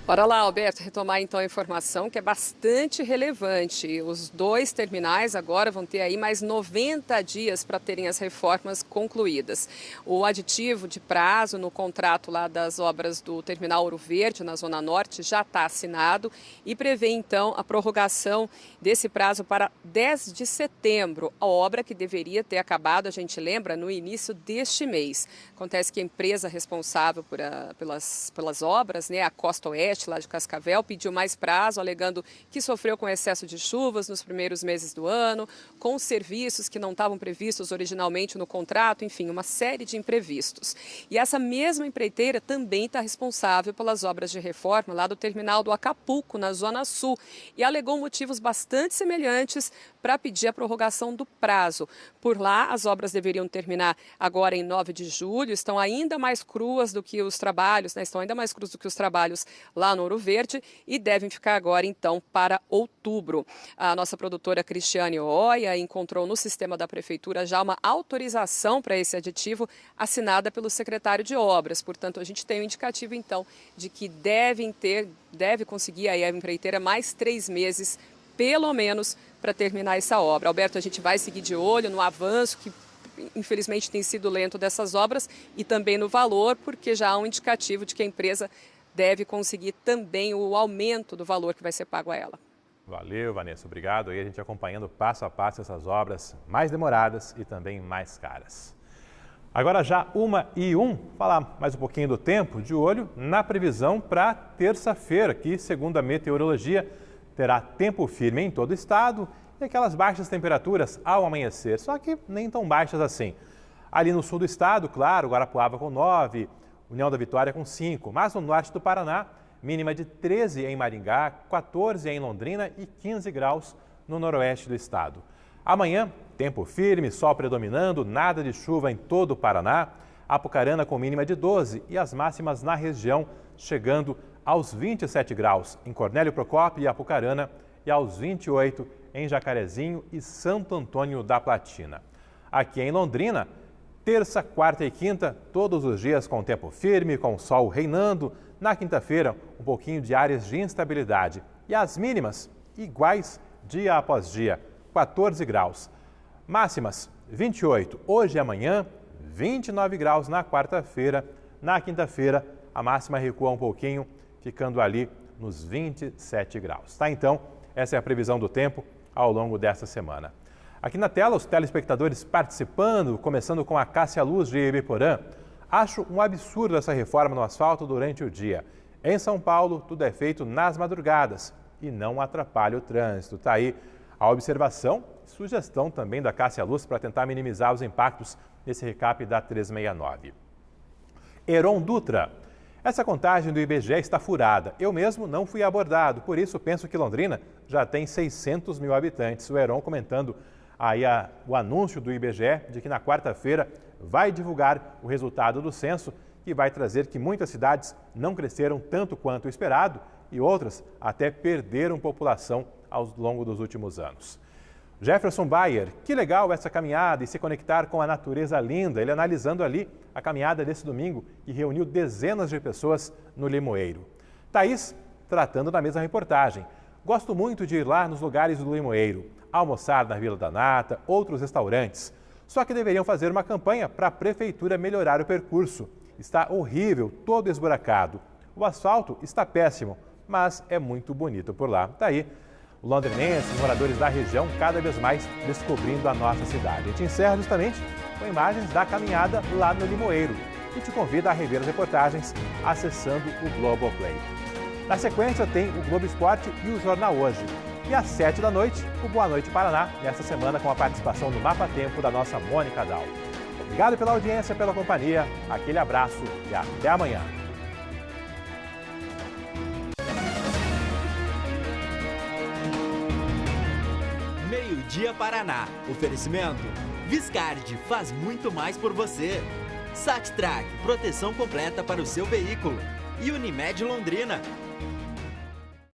Bora lá, Alberto, retomar então a informação que é bastante relevante. Os 2 terminais agora vão ter aí mais 90 dias para terem as reformas concluídas. O aditivo de prazo no contrato lá das obras do terminal Ouro Verde, na Zona Norte, já está assinado e prevê então a prorrogação desse prazo para 10 de setembro. A obra que deveria ter acabado, a gente lembra, no início deste mês. Acontece que a empresa responsável pelas obras, a Costa Oeste, Nordeste, lá de Cascavel, pediu mais prazo, alegando que sofreu com excesso de chuvas nos primeiros meses do ano, com serviços que não estavam previstos originalmente no contrato, enfim, uma série de imprevistos. E essa mesma empreiteira também está responsável pelas obras de reforma lá do terminal do Acapulco, na Zona Sul, e alegou motivos bastante semelhantes para pedir a prorrogação do prazo. Por lá, as obras deveriam terminar agora em 9 de julho, estão ainda mais cruas do que os trabalhos, lá no Ouro Verde e devem ficar agora, então, para outubro. A nossa produtora Cristiane Oia encontrou no sistema da Prefeitura já uma autorização para esse aditivo assinada pelo secretário de Obras. Portanto, a gente tem um indicativo, então, de que deve conseguir aí a empreiteira mais 3 meses, pelo menos, para terminar essa obra. Alberto, a gente vai seguir de olho no avanço que infelizmente tem sido lento dessas obras e também no valor, porque já há um indicativo de que a empresa deve conseguir também o aumento do valor que vai ser pago a ela. Valeu, Vanessa, obrigado. Aí a gente acompanhando passo a passo essas obras mais demoradas e também mais caras. Agora já 1h01, falar mais um pouquinho do tempo, de olho na previsão para terça-feira, que segundo a meteorologia terá tempo firme em todo o estado e aquelas baixas temperaturas ao amanhecer, só que nem tão baixas assim. Ali no sul do estado, claro, Guarapuava com 9, União da Vitória com 5, mas no norte do Paraná, mínima de 13 em Maringá, 14 em Londrina e 15 graus no noroeste do estado. Amanhã, tempo firme, sol predominando, nada de chuva em todo o Paraná, Apucarana com mínima de 12 e as máximas na região chegando aos 27 graus em Cornélio Procópio e Apucarana e aos 28 em Jacarezinho e Santo Antônio da Platina. Aqui em Londrina, terça, quarta e quinta, todos os dias com tempo firme, com sol reinando. Na quinta-feira, um pouquinho de áreas de instabilidade. E as mínimas, iguais dia após dia, 14 graus. Máximas, 28 hoje e amanhã, 29 graus na quarta-feira. Na quinta-feira, a máxima recua um pouquinho, ficando ali nos 27 graus. Tá, então, essa é a previsão do tempo ao longo desta semana. Aqui na tela, os telespectadores participando, começando com a Cássia Luz de Ibiporã. Acho um absurdo essa reforma no asfalto durante o dia. Em São Paulo, tudo é feito nas madrugadas e não atrapalha o trânsito. Tá aí a observação, sugestão também da Cássia Luz para tentar minimizar os impactos nesse recap da 369. Heron Dutra. Essa contagem do IBGE está furada. Eu mesmo não fui abordado, por isso penso que Londrina já tem 600 mil habitantes. O Heron comentando aí o anúncio do IBGE de que na quarta-feira vai divulgar o resultado do censo, que vai trazer que muitas cidades não cresceram tanto quanto esperado e outras até perderam população ao longo dos últimos anos. Jefferson Bayer, que legal essa caminhada e se conectar com a natureza linda. Ele analisando ali a caminhada desse domingo que reuniu dezenas de pessoas no Limoeiro. Thaís, tratando da mesma reportagem. Gosto muito de ir lá nos lugares do Limoeiro, almoçar na Vila da Nata, outros restaurantes. Só que deveriam fazer uma campanha para a prefeitura melhorar o percurso. Está horrível, todo esburacado. O asfalto está péssimo, mas é muito bonito por lá. Tá aí. O londrinense, os moradores da região, cada vez mais descobrindo a nossa cidade. A gente encerra justamente com imagens da caminhada lá no Limoeiro e te convida a rever as reportagens acessando o Globoplay. Na sequência tem o Globo Esporte e o Jornal Hoje. E às 7 da noite, o Boa Noite Paraná, nesta semana com a participação no Mapa Tempo da nossa Mônica Dal. Obrigado pela audiência, pela companhia, aquele abraço e até amanhã. Meio-dia Paraná. Oferecimento? Viscard faz muito mais por você. Sattrac, proteção completa para o seu veículo. E Unimed Londrina.